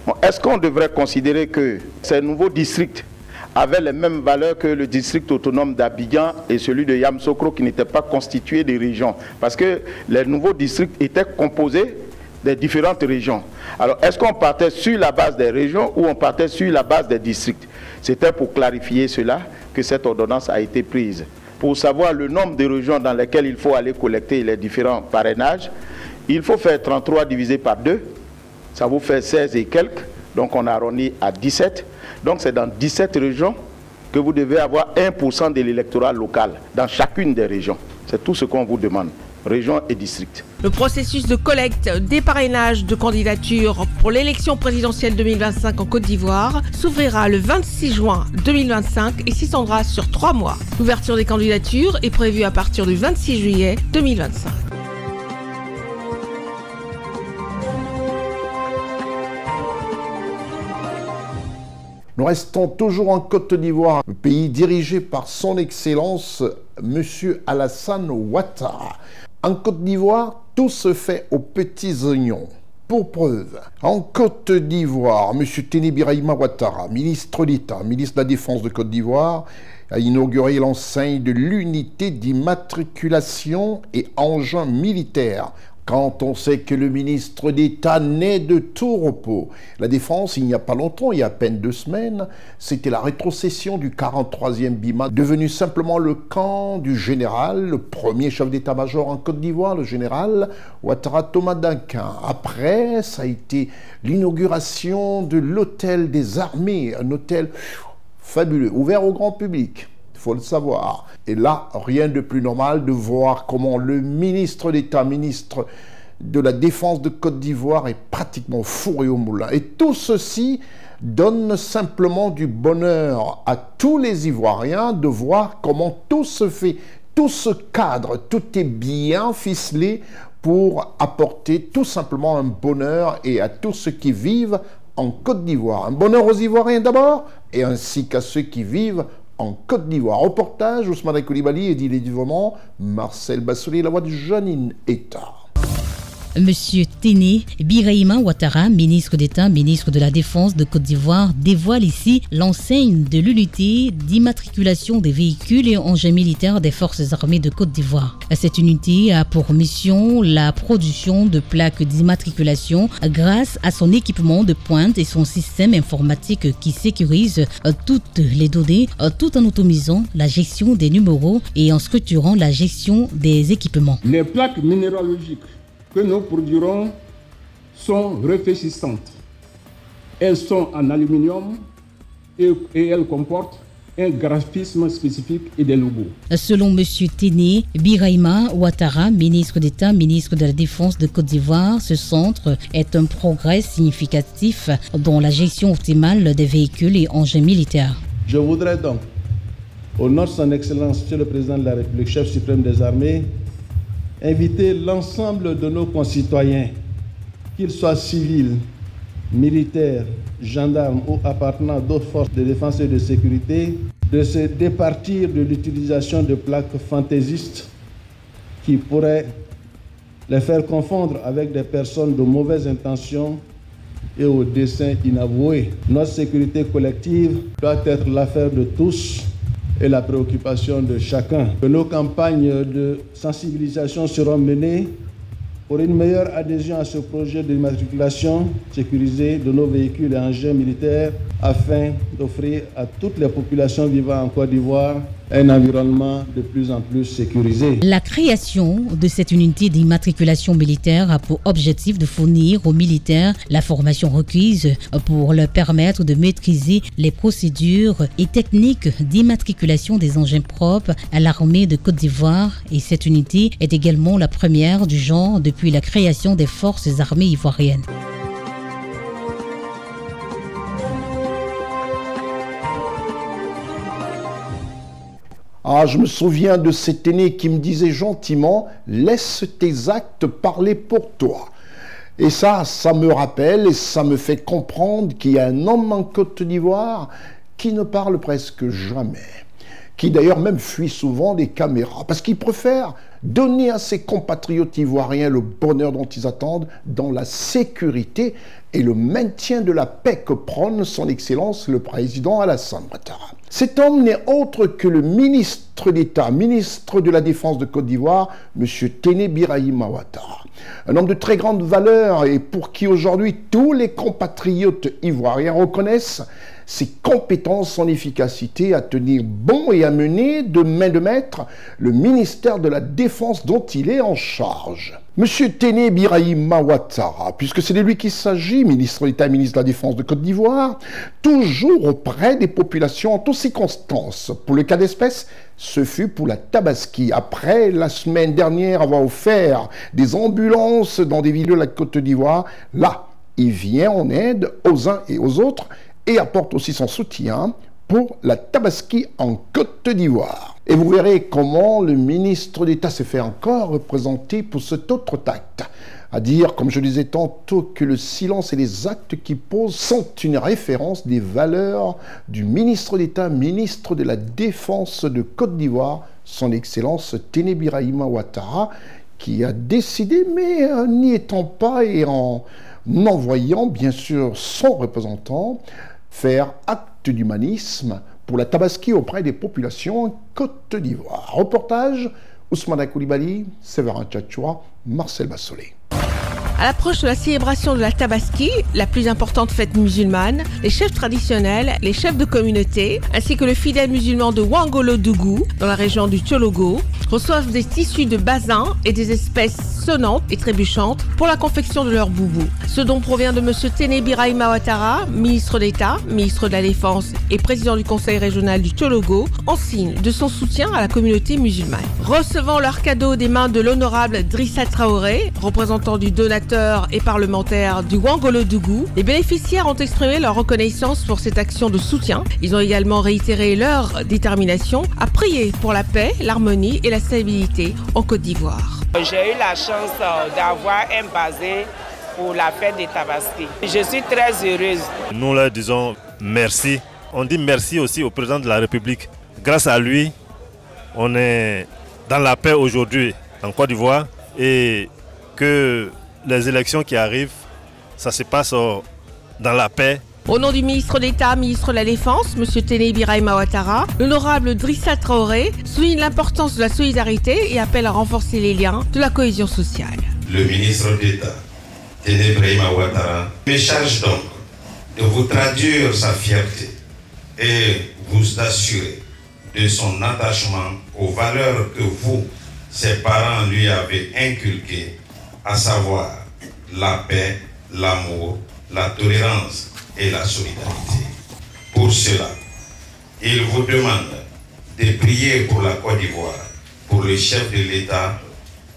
Speaker 24: Bon, est-ce qu'on devrait considérer que ces nouveaux districts avaient les mêmes valeurs que le district autonome d'Abidjan et celui de Yamoussoukro qui n'étaient pas constitués des régions? Parce que les nouveaux districts étaient composés des différentes régions. Alors, est-ce qu'on partait sur la base des régions ou on partait sur la base des districts? C'était pour clarifier cela que cette ordonnance a été prise. Pour savoir le nombre de régions dans lesquelles il faut aller collecter les différents parrainages, il faut faire 33 divisé par 2, ça vous fait 16 et quelques, donc on a arrondi à 17. Donc c'est dans 17 régions que vous devez avoir 1% de l'électorat local dans chacune des régions. C'est tout ce qu'on vous demande, régions et districts.
Speaker 26: Le processus de collecte des parrainages de candidatures pour l'élection présidentielle 2025 en Côte d'Ivoire s'ouvrira le 26 juin 2025 et s'étendra sur 3 mois. L'ouverture des candidatures est prévue à partir du 26 juillet 2025.
Speaker 2: Nous restons toujours en Côte d'Ivoire, un pays dirigé par son Excellence, M. Alassane Ouattara. En Côte d'Ivoire, tout se fait aux petits oignons. Pour preuve, en Côte d'Ivoire, M. Téné Birahima Ouattara, ministre d'État, ministre de la Défense de Côte d'Ivoire, a inauguré l'enseigne de l'unité d'immatriculation et engins militaires. Quand on sait que le ministre d'État naît de tout repos. La Défense, il n'y a pas longtemps, il y a à peine 2 semaines, c'était la rétrocession du 43e BIMA, devenu simplement le camp du général, le premier chef d'état-major en Côte d'Ivoire, le général Ouattara Thomas Duncan. Après, ça a été l'inauguration de l'hôtel des armées, un hôtel fabuleux, ouvert au grand public. Il faut le savoir. Et là, rien de plus normal de voir comment le ministre d'État, ministre de la Défense de Côte d'Ivoire est pratiquement fourré au moulin. Et tout ceci donne simplement du bonheur à tous les Ivoiriens de voir comment tout se fait, tout se cadre, tout est bien ficelé pour apporter tout simplement un bonheur et à tous ceux qui vivent en Côte d'Ivoire. Un bonheur aux Ivoiriens d'abord et ainsi qu'à ceux qui vivent en Côte d'Ivoire. Reportage, Ousmane Koulibaly et dit Marcel Bassolé, la voix de Janine Etta.
Speaker 3: Monsieur Téné Birahima Ouattara, ministre d'État, ministre de la Défense de Côte d'Ivoire, dévoile ici l'enseigne de l'unité d'immatriculation des véhicules et engins militaires des forces armées de Côte d'Ivoire. Cette unité a pour mission la production de plaques d'immatriculation grâce à son équipement de pointe et son système informatique qui sécurise toutes les données tout en automisant la gestion des numéros et en structurant la gestion des équipements.
Speaker 4: Les plaques minéralogiques que nous produirons sont réfléchissantes. Elles sont en aluminium et elles comportent un graphisme spécifique et des logos.
Speaker 3: Selon M. Téné Birahima Ouattara, ministre d'État, ministre de la Défense de Côte d'Ivoire, ce centre est un progrès significatif dans la gestion optimale des véhicules et engins militaires.
Speaker 4: Je voudrais donc, au nom de son Excellence, Monsieur le Président de la République, chef suprême des armées, inviter l'ensemble de nos concitoyens, qu'ils soient civils, militaires, gendarmes ou appartenant d'autres forces de défense et de sécurité, de se départir de l'utilisation de plaques fantaisistes qui pourraient les faire confondre avec des personnes de mauvaises intentions et aux desseins inavoués. Notre sécurité collective doit être l'affaire de tous et la préoccupation de chacun. Que nos campagnes de sensibilisation seront menées pour une meilleure adhésion à ce projet d'immatriculation sécurisée de nos véhicules et engins militaires afin d'offrir à toutes les populations vivant en Côte d'Ivoire un environnement de plus en plus sécurisé.
Speaker 3: La création de cette unité d'immatriculation militaire a pour objectif de fournir aux militaires la formation requise pour leur permettre de maîtriser les procédures et techniques d'immatriculation des engins propres à l'armée de Côte d'Ivoire. Et cette unité est également la première du genre depuis la création des forces armées ivoiriennes.
Speaker 2: Ah, je me souviens de cet aîné qui me disait gentiment « Laisse tes actes parler pour toi ». Et ça me rappelle et ça me fait comprendre qu'il y a un homme en Côte d'Ivoire qui ne parle presque jamais, qui d'ailleurs même fuit souvent les caméras, parce qu'il préfère donner à ses compatriotes ivoiriens le bonheur dont ils attendent dans la sécurité et le maintien de la paix que prône son Excellence le Président Alassane Ouattara. Cet homme n'est autre que le ministre d'État, ministre de la Défense de Côte d'Ivoire, M. Téné Birahima Ouattara. Un homme de très grande valeur et pour qui aujourd'hui tous les compatriotes ivoiriens reconnaissent ses compétences, son efficacité à tenir bon et à mener de main de maître le ministère de la Défense dont il est en charge. Monsieur Téné Birahima Ouattara, puisque c'est de lui qu'il s'agit, ministre d'État et ministre de la Défense de Côte d'Ivoire, toujours auprès des populations en toutes circonstances. Pour le cas d'espèce, ce fut pour la Tabaski. Après la semaine dernière avoir offert des ambulances dans des villes de la Côte d'Ivoire, là, il vient en aide aux uns et aux autres et apporte aussi son soutien pour la Tabaski en Côte d'Ivoire. Et vous verrez comment le ministre d'État s'est fait encore représenter pour cet autre acte. À dire, comme je disais tantôt, que le silence et les actes qu'il pose sont une référence des valeurs du ministre d'État, ministre de la Défense de Côte d'Ivoire, son Excellence Téné Birahima Ouattara, qui a décidé, mais n'y étant pas et en envoyant bien sûr son représentant, faire acte d'humanisme pour la Tabaski auprès des populations en Côte d'Ivoire. Reportage, Ousmane Koulibaly, Séverin Tchatchoua, Marcel Bassolé.
Speaker 26: À l'approche de la célébration de la Tabaski, la plus importante fête musulmane, les chefs traditionnels, les chefs de communauté, ainsi que le fidèle musulman de Ouangolo-Dougou, dans la région du Tchologo, reçoivent des tissus de basin et des espèces sonnantes et trébuchantes pour la confection de leur boubou. Ce don provient de M. Téné Birahima Ouattara, ministre d'État, ministre de la Défense et président du conseil régional du Tchologo, en signe de son soutien à la communauté musulmane. Recevant leur cadeau des mains de l'honorable Drissa Traoré, représentant du donateur et parlementaires du Ouangolo-Dougou, les bénéficiaires ont exprimé leur reconnaissance pour cette action de soutien. Ils ont également réitéré leur détermination à prier pour la paix, l'harmonie et la stabilité en Côte d'Ivoire.
Speaker 5: J'ai eu la chance d'avoir un basé pour la fête des Tabaski. Je suis très heureuse.
Speaker 6: Nous leur disons merci. On dit merci aussi au président de la République. Grâce à lui, on est dans la paix aujourd'hui en Côte d'Ivoire et que les élections qui arrivent, ça se passe dans la paix.
Speaker 26: Au nom du ministre d'État, ministre de la Défense, M. Téné Birahima Ouattara, l'honorable Drissa Traoré souligne l'importance de la solidarité et appelle à renforcer les liens de la cohésion sociale.
Speaker 7: Le ministre d'État, Téné Birahima Ouattara, me charge donc de vous traduire sa fierté et vous assurer de son attachement aux valeurs que vous, ses parents, lui avez inculquées, à savoir la paix, l'amour, la tolérance et la solidarité. Pour cela, il vous demande de prier pour la Côte d'Ivoire, pour le chef de l'État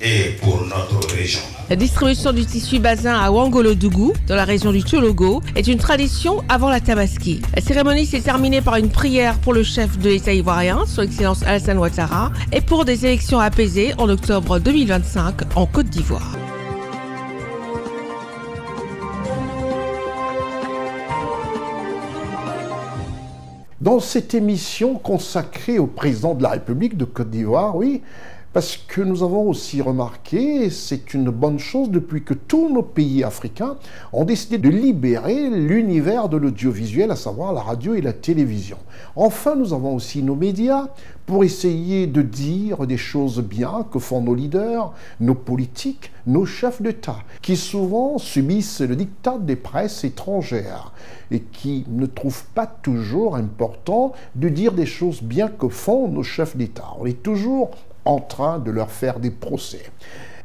Speaker 7: et pour notre région.
Speaker 26: La distribution du tissu basin à Ouangolo-Dougou, dans la région du Tchologo, est une tradition avant la Tabaski. La cérémonie s'est terminée par une prière pour le chef de l'État ivoirien, son Excellence Alassane Ouattara, et pour des élections apaisées en octobre 2025 en Côte d'Ivoire.
Speaker 2: Dans cette émission consacrée au président de la République de Côte d'Ivoire, oui, parce que nous avons aussi remarqué, c'est une bonne chose depuis que tous nos pays africains ont décidé de libérer l'univers de l'audiovisuel, à savoir la radio et la télévision. Enfin, nous avons aussi nos médias pour essayer de dire des choses bien que font nos leaders, nos politiques, nos chefs d'État, qui souvent subissent le diktat des presses étrangères et qui ne trouvent pas toujours important de dire des choses bien que font nos chefs d'État. On est toujours en train de leur faire des procès.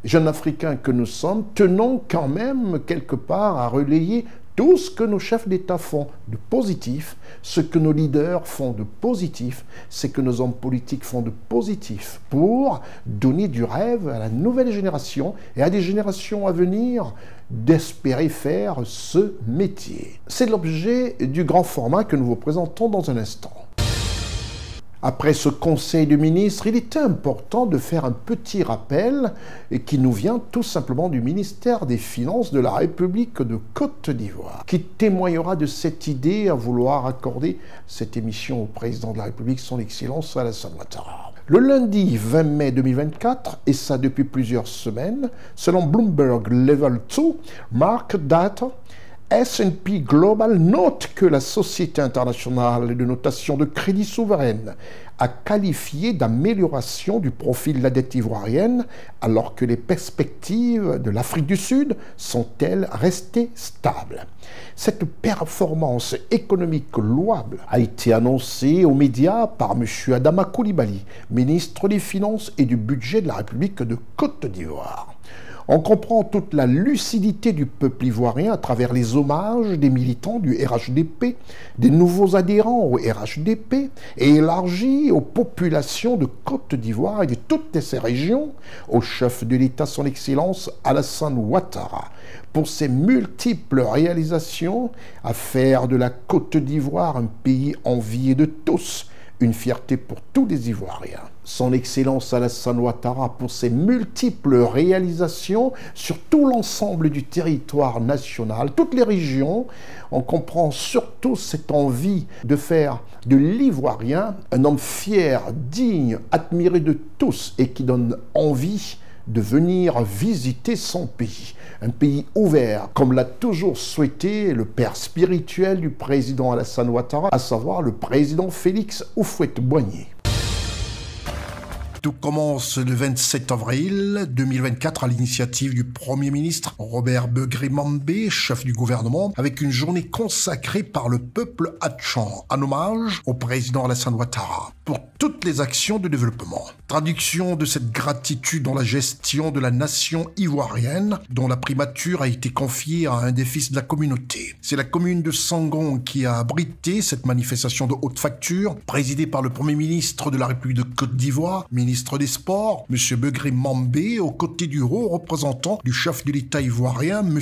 Speaker 2: Jeunes Africains que nous sommes, tenons quand même quelque part à relayer tout ce que nos chefs d'État font de positif, ce que nos leaders font de positif, ce que nos hommes politiques font de positif, pour donner du rêve à la nouvelle génération et à des générations à venir d'espérer faire ce métier. C'est l'objet du grand format que nous vous présentons dans un instant. Après ce conseil de ministres, il est important de faire un petit rappel qui nous vient tout simplement du ministère des Finances de la République de Côte d'Ivoire, qui témoignera de cette idée à vouloir accorder cette émission au président de la République, son Excellence Alassane Ouattara. Le lundi 20 mai 2024, et ça depuis plusieurs semaines, selon Bloomberg Level 2 Market Data, S&P Global note que la Société internationale de notation de crédit souveraine a qualifié d'amélioration du profil de la dette ivoirienne, alors que les perspectives de l'Afrique du Sud sont-elles restées stables. Cette performance économique louable a été annoncée aux médias par M. Adama Coulibaly, ministre des Finances et du Budget de la République de Côte d'Ivoire. On comprend toute la lucidité du peuple ivoirien à travers les hommages des militants du RHDP, des nouveaux adhérents au RHDP et élargis aux populations de Côte d'Ivoire et de toutes ces régions, au chef de l'État, son Excellence Alassane Ouattara, pour ses multiples réalisations à faire de la Côte d'Ivoire un pays envié de tous, une fierté pour tous les Ivoiriens. Son Excellence Alassane Ouattara pour ses multiples réalisations sur tout l'ensemble du territoire national, toutes les régions. On comprend surtout cette envie de faire de l'Ivoirien un homme fier, digne, admiré de tous et qui donne envie de venir visiter son pays. Un pays ouvert, comme l'a toujours souhaité le père spirituel du président Alassane Ouattara, à savoir le président Félix Houphouët-Boigny. Tout commence le 27 avril 2024 à l'initiative du Premier ministre Robert Begré-Mambé, chef du gouvernement, avec une journée consacrée par le peuple hatchan, en hommage au président Alassane Ouattara, pour toutes les actions de développement. Traduction de cette gratitude dans la gestion de la nation ivoirienne, dont la primature a été confiée à un des fils de la communauté. C'est la commune de Sangon qui a abrité cette manifestation de haute facture, présidée par le Premier ministre de la République de Côte d'Ivoire, ministre des Sports, M. Begré-Mambé, aux côtés du haut représentant du chef de l'État ivoirien, M.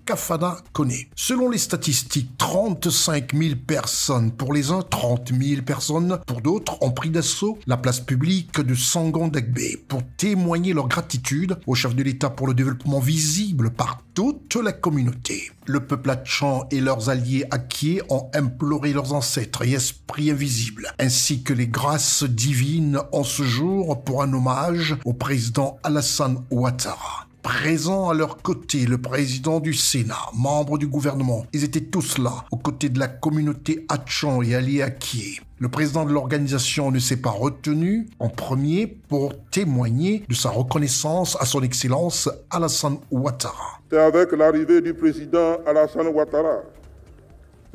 Speaker 2: Kafana Koné. Selon les statistiques, 35 000 personnes pour les uns, 30 000 personnes pour d'autres ont pris d'assaut la place publique de Sangon Dagbé pour témoigner leur gratitude au chef de l'État pour le développement visible par toute la communauté. Le peuple hatchan et leurs alliés acquiers ont imploré leurs ancêtres et esprits invisibles, ainsi que les grâces divines en ce jour pour un hommage au président Alassane Ouattara. Présents à leur côté, le président du Sénat, membres du gouvernement, ils étaient tous là, aux côtés de la communauté Atchan et Ali Akie. Le président de l'organisation ne s'est pas retenu en premier pour témoigner de sa reconnaissance à son Excellence Alassane Ouattara.
Speaker 8: C'est avec l'arrivée du président Alassane Ouattara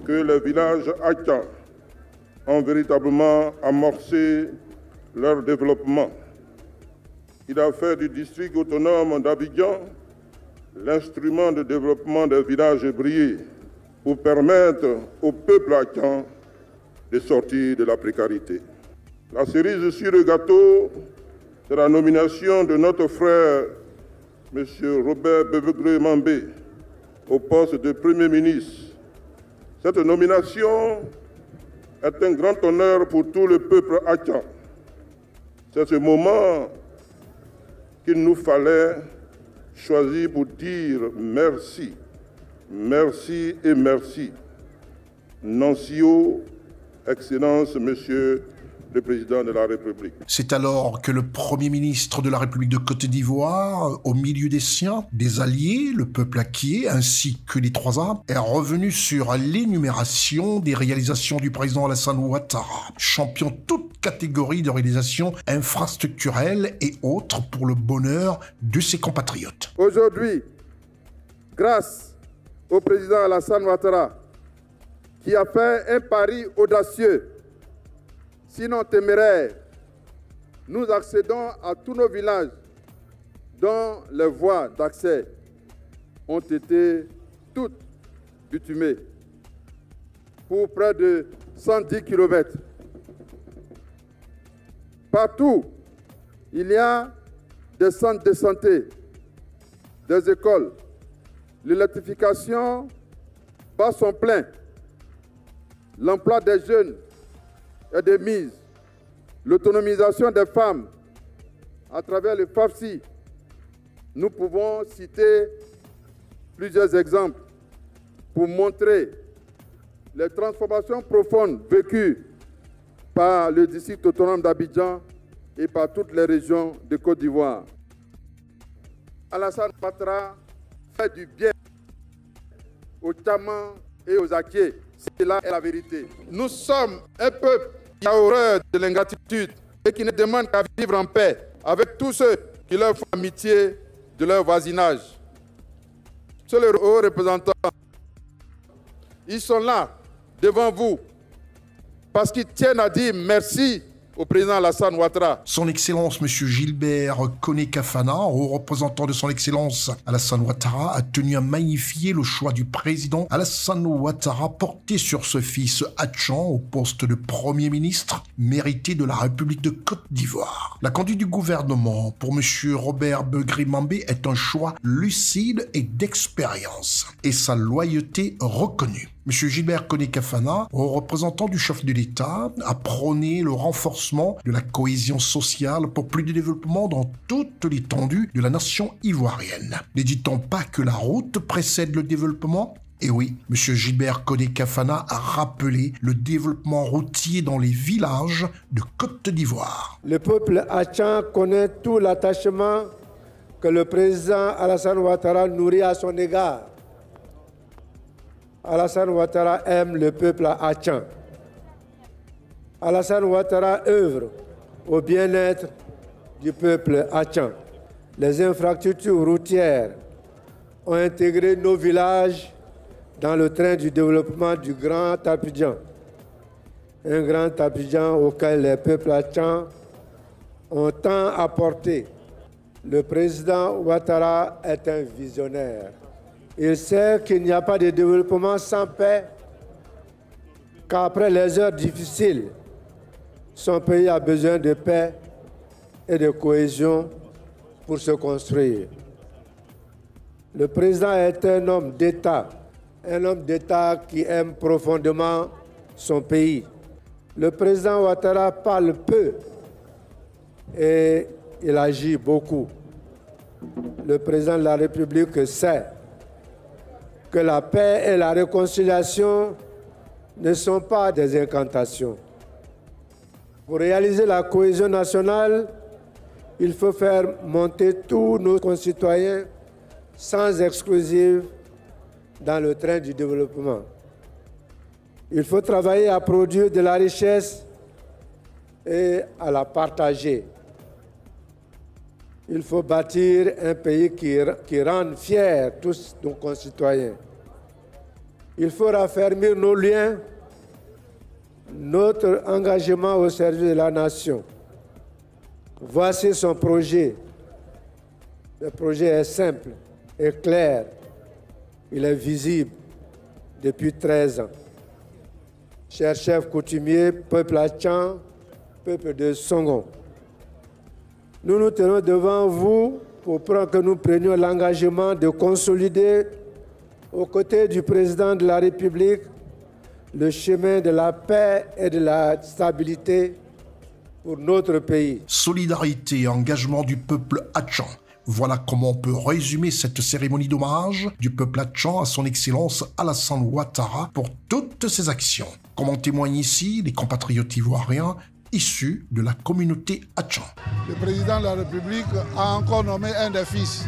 Speaker 8: que les villages Atchan ont véritablement amorcé leur développement. Il a fait du district autonome d'Abidjan l'instrument de développement des villages brillés pour permettre au peuple Atchan de sortir de la précarité. La cerise sur le gâteau, c'est la nomination de notre frère, M. Robert Bevegré Mambé, au poste de Premier ministre. Cette nomination est un grand honneur pour tout le peuple Atchan. C'est ce moment qu'il nous fallait choisir pour dire merci, merci et merci. Nuncio, Excellence, Monsieur le Président de la République.
Speaker 2: C'est alors que le Premier ministre de la République de Côte d'Ivoire, au milieu des siens, des alliés, le peuple acquié, ainsi que les trois armes, est revenu sur l'énumération des réalisations du président Alassane Ouattara, champion toute catégorie de réalisations infrastructurelles et autres pour le bonheur de ses compatriotes.
Speaker 8: Aujourd'hui, grâce au président Alassane Ouattara, qui a fait un pari audacieux, sinon téméraire, nous accédons à tous nos villages dont les voies d'accès ont été toutes bitumées pour près de 110 km. Partout, il y a des centres de santé, des écoles. L'électrification bat son plein. L'emploi des jeunes est de mise. L'autonomisation des femmes à travers le FAFSI. Nous pouvons citer plusieurs exemples pour montrer les transformations profondes vécues par le district autonome d'Abidjan et par toutes les régions de Côte d'Ivoire. Alassane Ouattara fait du bien aux Tchaman et aux Akiés. C'est là la vérité. Nous sommes un peuple qui a horreur de l'ingratitude et qui ne demande qu'à vivre en paix avec tous ceux qui leur font amitié de leur voisinage. C'est les hauts représentants. Ils sont là, devant vous, parce qu'ils tiennent à dire merci au président Alassane Ouattara.
Speaker 2: Son Excellence M. Gilbert Koné Kafana, haut représentant de son Excellence Alassane Ouattara, a tenu à magnifier le choix du président Alassane Ouattara porté sur ce fils Atchan au poste de Premier ministre mérité de la République de Côte d'Ivoire. La conduite du gouvernement pour M. Robert Bevegré Mambé est un choix lucide et d'expérience et sa loyauté reconnue. M. Gilbert Koné Kafana, représentant du chef de l'État, a prôné le renforcement de la cohésion sociale pour plus de développement dans toute l'étendue de la nation ivoirienne. Ne dit-on pas que la route précède le développement ? Et oui, M. Gilbert Koné Kafana a rappelé le développement routier dans les villages de Côte d'Ivoire.
Speaker 9: Le peuple Atchan connaît tout l'attachement que le président Alassane Ouattara nourrit à son égard. Alassane Ouattara aime le peuple Atchan. Alassane Ouattara œuvre au bien-être du peuple Atchan. Les infrastructures routières ont intégré nos villages dans le train du développement du Grand Abidjan. Un Grand Abidjan auquel les peuples Atchan ont tant apporté. Le président Ouattara est un visionnaire. Il sait qu'il n'y a pas de développement sans paix, qu'après les heures difficiles, son pays a besoin de paix et de cohésion pour se construire. Le président est un homme d'État qui aime profondément son pays. Le président Ouattara parle peu et il agit beaucoup. Le président de la République sait que la paix et la réconciliation ne sont pas des incantations. Pour réaliser la cohésion nationale, il faut faire monter tous nos concitoyens sans exclusive dans le train du développement. Il faut travailler à produire de la richesse et à la partager. Il faut bâtir un pays qui rende fiers tous nos concitoyens. Il faut raffermir nos liens, notre engagement au service de la nation. Voici son projet. Le projet est simple et clair. Il est visible depuis 13 ans. Chers chefs coutumiers, peuple Atchan, peuple de Songhon, nous nous tenons devant vous pour que nous prenions l'engagement de consolider, aux côtés du président de la République, le chemin de la paix et de la stabilité pour notre pays.
Speaker 2: Solidarité et engagement du peuple Atchan. Voilà comment on peut résumer cette cérémonie d'hommage du peuple Atchan à son excellence Alassane Ouattara pour toutes ses actions. Comme en témoignent ici les compatriotes ivoiriens issus de la communauté Atchan.
Speaker 10: Le président de la République a encore nommé un des fils.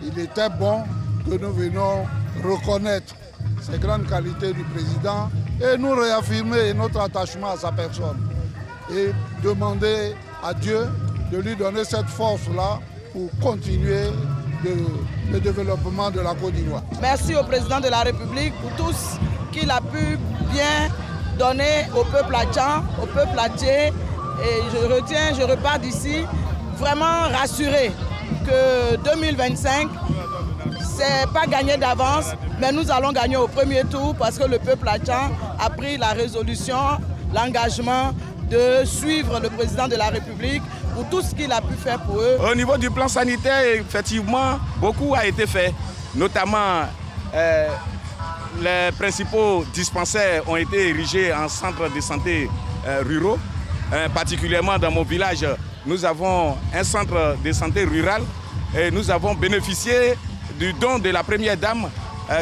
Speaker 10: Il était bon que nous venions reconnaître ces grandes qualités du président et nous réaffirmer notre attachement à sa personne et demander à Dieu de lui donner cette force-là pour continuer le développement de la Côte d'Ivoire.
Speaker 5: Merci au président de la République pour tout ce qu'il a pu bien donner au peuple Atchan, au peuple Atché. Et je repars d'ici vraiment rassuré que 2025, c'est pas gagné d'avance, mais nous allons gagner au premier tour parce que le peuple Atchan a pris la résolution, l'engagement de suivre le président de la République pour tout ce qu'il a pu faire pour eux.
Speaker 11: Au niveau du plan sanitaire, effectivement, beaucoup a été fait, notamment les principaux dispensaires ont été érigés en centres de santé ruraux. Particulièrement dans mon village, nous avons un centre de santé rural et nous avons bénéficié du don de la première dame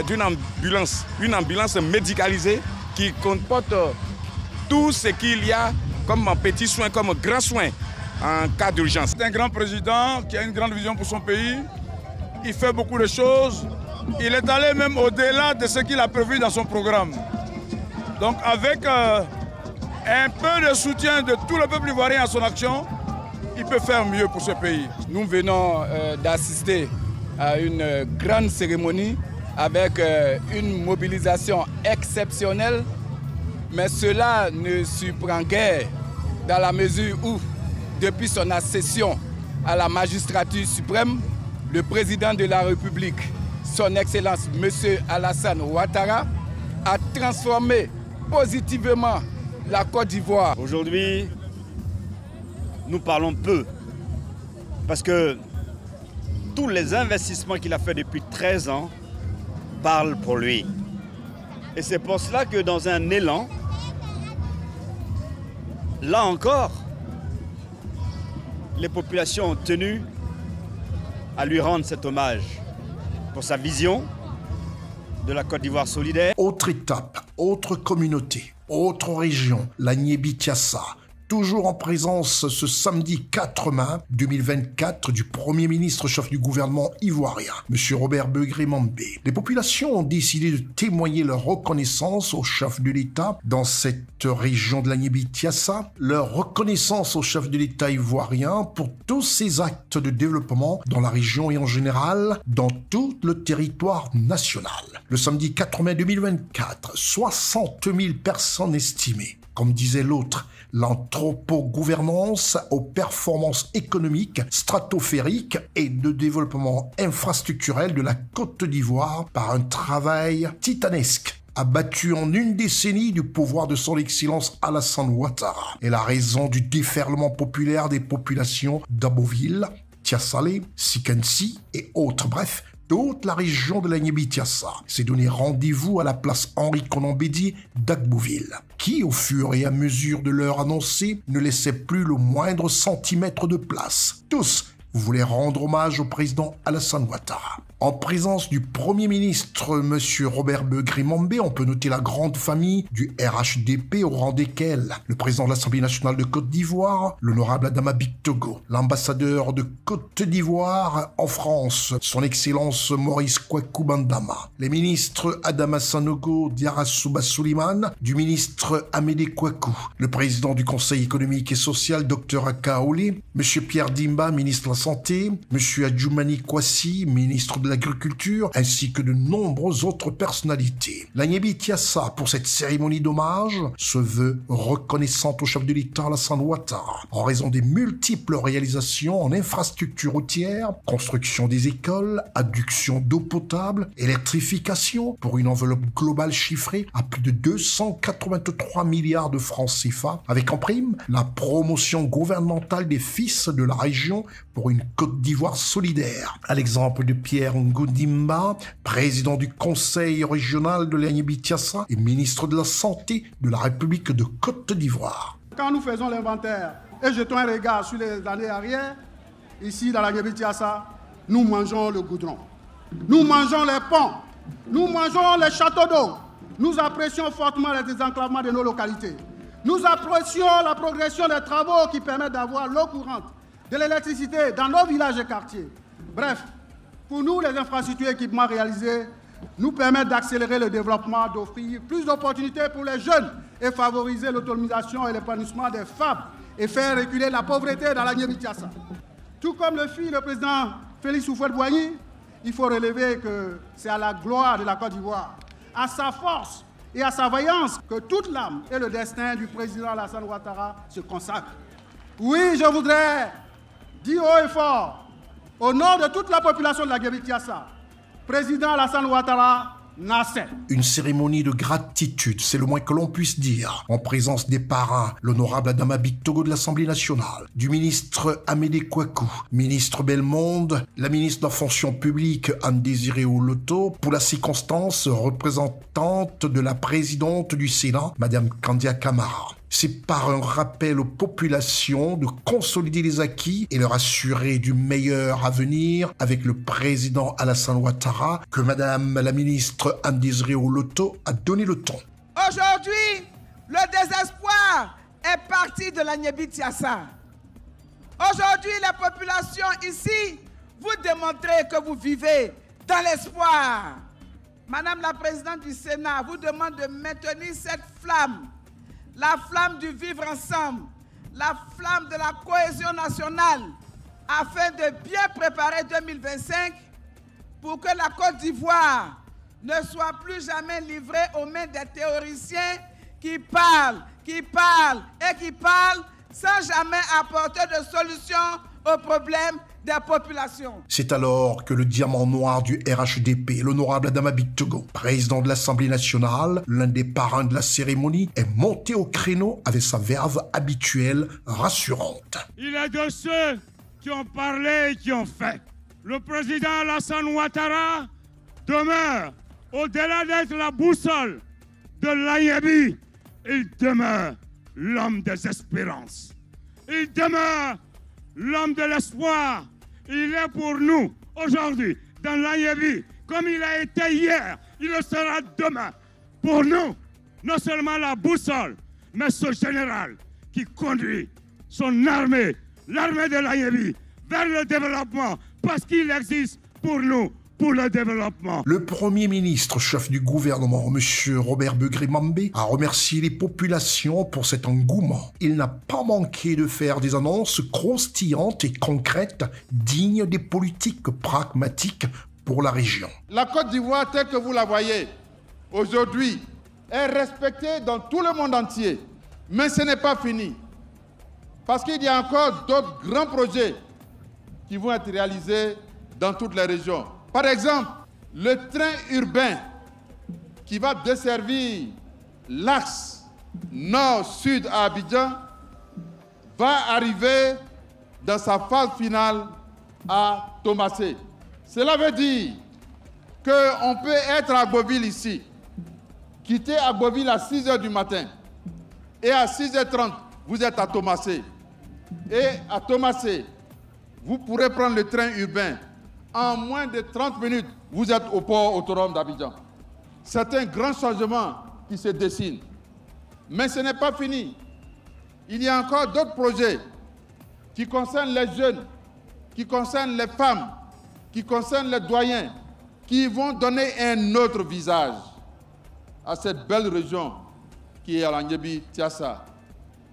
Speaker 11: d'une ambulance, une ambulance médicalisée qui comporte tout ce qu'il y a comme petits soins, comme grands soins en cas d'urgence.
Speaker 10: C'est un grand président qui a une grande vision pour son pays. Il fait beaucoup de choses. Il est allé même au-delà de ce qu'il a prévu dans son programme. Donc avec un peu de soutien de tout le peuple ivoirien à son action, il peut faire mieux pour ce pays.
Speaker 12: Nous venons d'assister à une grande cérémonie avec une mobilisation exceptionnelle, mais cela ne surprend guère dans la mesure où, depuis son accession à la magistrature suprême, le président de la République, son Excellence M. Alassane Ouattara, a transformé positivement la Côte d'Ivoire.
Speaker 13: Aujourd'hui, nous parlons peu parce que tous les investissements qu'il a fait depuis 13 ans parlent pour lui. Et c'est pour cela que dans un élan, là encore, les populations ont tenu à lui rendre cet hommage pour sa vision de la Côte d'Ivoire solidaire.
Speaker 2: Autre étape, autre communauté, autre région, la Niébi-Tiassa. Toujours en présence ce samedi 4 mai 2024 du Premier ministre chef du gouvernement ivoirien, M. Robert Begré-Mambé. Les populations ont décidé de témoigner leur reconnaissance au chef de l'État dans cette région de la Niébi-Tiassa, leur reconnaissance au chef de l'État ivoirien pour tous ses actes de développement dans la région et en général dans tout le territoire national. Le samedi 4 mai 2024, 60 000 personnes estimées. Comme disait l'autre, l'anthropogouvernance aux performances économiques, stratosphériques et de développement infrastructurel de la Côte d'Ivoire par un travail titanesque, abattu en une décennie du pouvoir de son excellence Alassane Ouattara. Et la raison du déferlement populaire des populations d'Aboville, Tiassalé, Sikensi et autres, bref, toute la région de la Niébi-Tiassa s'est donné rendez-vous à la place Henri-Konan Bédié d'Agbouville, qui, au fur et à mesure de l'heure annoncée, ne laissait plus le moindre centimètre de place. Tous voulait rendre hommage au président Alassane Ouattara. En présence du Premier ministre, M. Robert Beugri-Mambé, on peut noter la grande famille du RHDP, au rang desquels le président de l'Assemblée nationale de Côte d'Ivoire, l'honorable Adama Bictogo, l'ambassadeur de Côte d'Ivoire en France, son Excellence Maurice Kwaku Bandama, les ministres Adama Sanogo, Diarra Souba Souliman, du ministre Amédée Kwaku, le président du Conseil économique et social, Dr Akaoli, M. Pierre Dimba, ministre de la Santé, M. Adjoumani Kwasi, ministre de l'Agriculture, ainsi que de nombreuses autres personnalités. Lagnébi Tiassa, pour cette cérémonie d'hommage, se veut reconnaissante au chef de l'État Alassane Ouattara, en raison des multiples réalisations en infrastructures routières, construction des écoles, adduction d'eau potable, électrification, pour une enveloppe globale chiffrée à plus de 283 milliards de francs CFA, avec en prime la promotion gouvernementale des fils de la région pour une Côte d'Ivoire solidaire. À l'exemple de Pierre Ngoundimba, président du Conseil régional de Lagnébi-Tiassa et ministre de la Santé de la République de Côte d'Ivoire.
Speaker 10: Quand nous faisons l'inventaire et jetons un regard sur les années arrière, ici dans Lagnébi-Tiassa, nous mangeons le goudron, nous mangeons les ponts, nous mangeons les châteaux d'eau, nous apprécions fortement le désenclavement de nos localités, nous apprécions la progression des travaux qui permettent d'avoir l'eau courante, de l'électricité dans nos villages et quartiers. Bref, pour nous, les infrastructures et équipements réalisés nous permettent d'accélérer le développement, d'offrir plus d'opportunités pour les jeunes et favoriser l'autonomisation et l'épanouissement des femmes et faire reculer la pauvreté dans Lagnébi-Tiassa. Tout comme le fit le président Félix Houphouët-Boigny, il faut relever que c'est à la gloire de la Côte d'Ivoire, à sa force et à sa vaillance que toute l'âme et le destin du président Alassane Ouattara se consacrent. Oui, je voudrais dire haut et fort, au nom de toute la population de Lagnébi-Tiassa, président Alassane Ouattara, Nasser.
Speaker 2: Une cérémonie de gratitude, c'est le moins que l'on puisse dire, en présence des parrains, l'honorable Adama Bictogo de l'Assemblée nationale, du ministre Amédée Kwaku, ministre Belmonde, la ministre de la fonction publique Anne-Désirée Oloto, pour la circonstance représentante de la présidente du Sénat, Madame Kandia Camara. C'est par un rappel aux populations de consolider les acquis et leur assurer du meilleur avenir avec le président Alassane Ouattara que Madame la ministre Anne-Désirée Oloto a donné le ton.
Speaker 5: Aujourd'hui, le désespoir est parti de Lagnébi-Tiassa. Aujourd'hui, les populations ici, vous démontrez que vous vivez dans l'espoir. Madame la présidente du Sénat vous demande de maintenir cette flamme, la flamme du vivre ensemble, la flamme de la cohésion nationale, afin de bien préparer 2025 pour que la Côte d'Ivoire ne soit plus jamais livrée aux mains des théoriciens qui parlent sans jamais apporter de solution aux problèmes des populations.
Speaker 2: C'est alors que le diamant noir du RHDP, l'honorable Adama Bictogo, président de l'Assemblée nationale, l'un des parrains de la cérémonie, est monté au créneau avec sa verve habituelle rassurante.
Speaker 14: Il est de ceux qui ont parlé et qui ont fait. Le président Alassane Ouattara demeure, au-delà d'être la boussole de l'Aïebi, il demeure l'homme des espérances. Il demeure l'homme de l'espoir. Il est pour nous, aujourd'hui, dans l'Aïebi, comme il a été hier, il le sera demain. Pour nous, non seulement la boussole, mais ce général qui conduit son armée, l'armée de l'Aïebi, vers le développement, parce qu'il existe pour nous, pour le développement.
Speaker 2: Le Premier ministre, chef du gouvernement, M. Robert Beugri-Mambé, a remercié les populations pour cet engouement. Il n'a pas manqué de faire des annonces croustillantes et concrètes, dignes des politiques pragmatiques pour la région.
Speaker 10: La Côte d'Ivoire, telle que vous la voyez aujourd'hui, est respectée dans tout le monde entier. Mais ce n'est pas fini. Parce qu'il y a encore d'autres grands projets qui vont être réalisés dans toutes les régions. Par exemple, le train urbain qui va desservir l'axe nord-sud à Abidjan va arriver dans sa phase finale à Thomassé. Cela veut dire qu'on peut être à Agboville ici, quitter Agboville à 6 h du matin et à 6 h 30, vous êtes à Thomassé. Et à Thomassé, vous pourrez prendre le train urbain. En moins de 30 minutes, vous êtes au port autonome d'Abidjan. C'est un grand changement qui se dessine. Mais ce n'est pas fini. Il y a encore d'autres projets qui concernent les jeunes, qui concernent les femmes, qui concernent les doyens, qui vont donner un autre visage à cette belle région qui est à Langébi-Tiassa.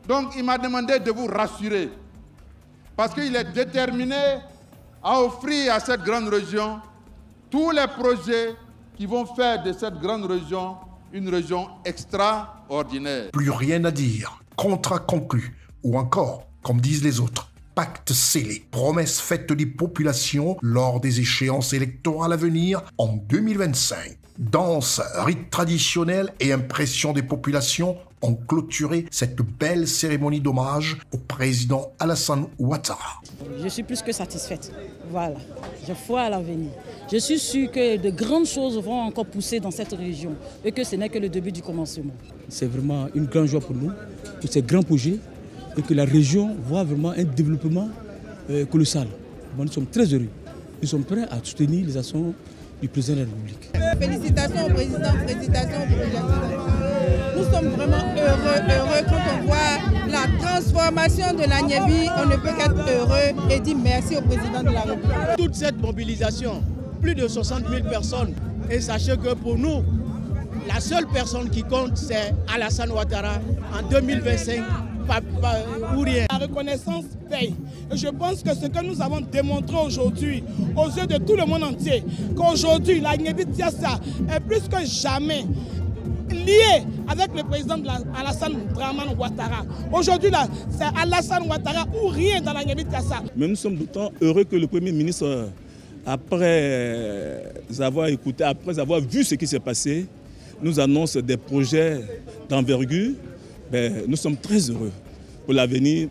Speaker 10: Donc il m'a demandé de vous rassurer, parce qu'il est déterminé à offrir à cette grande région tous les projets qui vont faire de cette grande région une région extraordinaire.
Speaker 2: Plus rien à dire, contrat conclu, ou encore, comme disent les autres, pacte scellé, promesse faite des populations lors des échéances électorales à venir en 2025. Danse, rites traditionnels et impression des populations ont clôturé cette belle cérémonie d'hommage au président Alassane Ouattara.
Speaker 15: Je suis plus que satisfaite. Voilà, j'ai foi à l'avenir. Je suis sûre que de grandes choses vont encore pousser dans cette région et que ce n'est que le début du commencement.
Speaker 16: C'est vraiment une grande joie pour nous, pour ces grands projets, et que la région voit vraiment un développement colossal. Nous sommes très heureux. Nous sommes prêts à soutenir les actions du président de la République.
Speaker 5: Félicitations au président, félicitations au président. Nous sommes vraiment heureux quand on voit la transformation de la Niébi. On ne peut qu'être heureux et dire merci au président de la République.
Speaker 17: Toute cette mobilisation, plus de 60 000 personnes, et sachez que pour nous, la seule personne qui compte, c'est Alassane Ouattara en 2025. Ou rien.
Speaker 18: La reconnaissance paye. Et je pense que ce que nous avons démontré aujourd'hui aux yeux de tout le monde entier, qu'aujourd'hui la Langébi-Tiassa est plus que jamais liée avec le président Alassane Ouattara. Aujourd'hui, c'est Alassane Ouattara ou rien dans la Langébi-Tiassa.
Speaker 16: Mais nous sommes d'autant heureux que le Premier ministre, après avoir écouté, après avoir vu ce qui s'est passé, nous annonce des projets d'envergure. Nous sommes très heureux pour l'avenir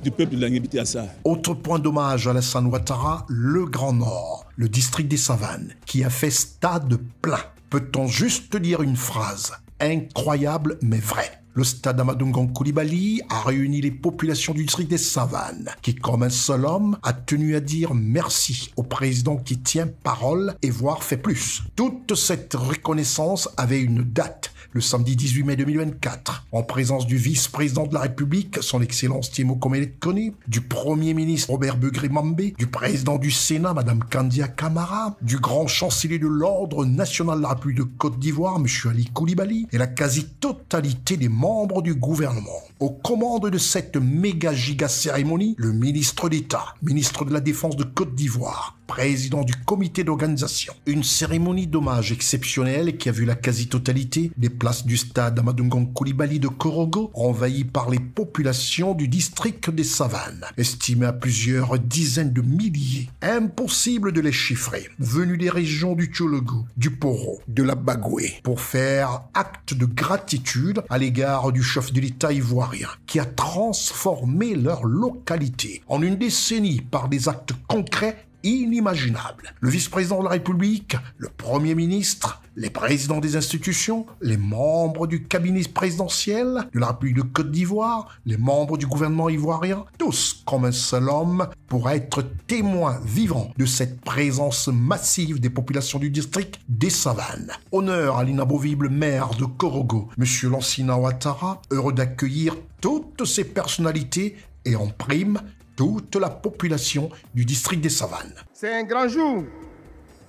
Speaker 16: du peuple de Langébi-Tiassa.
Speaker 2: Autre point d'hommage à Alassane Ouattara, le Grand Nord, le district des Savanes, qui a fait stade plein. Peut-on juste dire une phrase incroyable mais vraie? Le stade Amadou Ngon Coulibaly a réuni les populations du district des Savanes, qui, comme un seul homme, a tenu à dire merci au président qui tient parole et voire fait plus. Toute cette reconnaissance avait une date, le samedi 18 mai 2024, en présence du vice-président de la République, son Excellence Thiemo Komelet Kone, du Premier ministre Robert Begré-Mambé, du président du Sénat, Madame Kandia Camara, du grand chancelier de l'Ordre national de la République de Côte d'Ivoire, M. Ali Coulibaly, et la quasi-totalité des membres du gouvernement. Aux commandes de cette méga-giga cérémonie, le ministre d'État, ministre de la Défense de Côte d'Ivoire, président du comité d'organisation. Une cérémonie d'hommage exceptionnelle qui a vu la quasi-totalité des places du stade Amadou Ngon Coulibaly de Korogo envahies par les populations du district des Savanes, estimées à plusieurs dizaines de milliers. Impossible de les chiffrer, venus des régions du Tchologo, du Poro, de la Bagoué, pour faire acte de gratitude à l'égard du chef de l'État ivoirien, qui a transformé leur localité en une décennie par des actes concrets inimaginable. Le vice-président de la République, le Premier ministre, les présidents des institutions, les membres du cabinet présidentiel de la République de Côte d'Ivoire, les membres du gouvernement ivoirien, tous comme un seul homme pour être témoins vivants de cette présence massive des populations du district des Savanes. Honneur à l'inamovible maire de Korogo, M. Lansana Ouattara, heureux d'accueillir toutes ces personnalités et en prime toute la population du district des Savanes.
Speaker 19: C'est un grand jour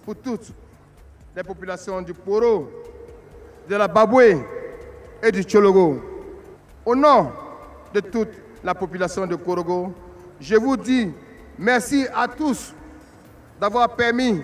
Speaker 19: pour toutes les populations du Poro, de la Baboué et du Tchologo. Au nom de toute la population de Korogo, je vous dis merci à tous d'avoir permis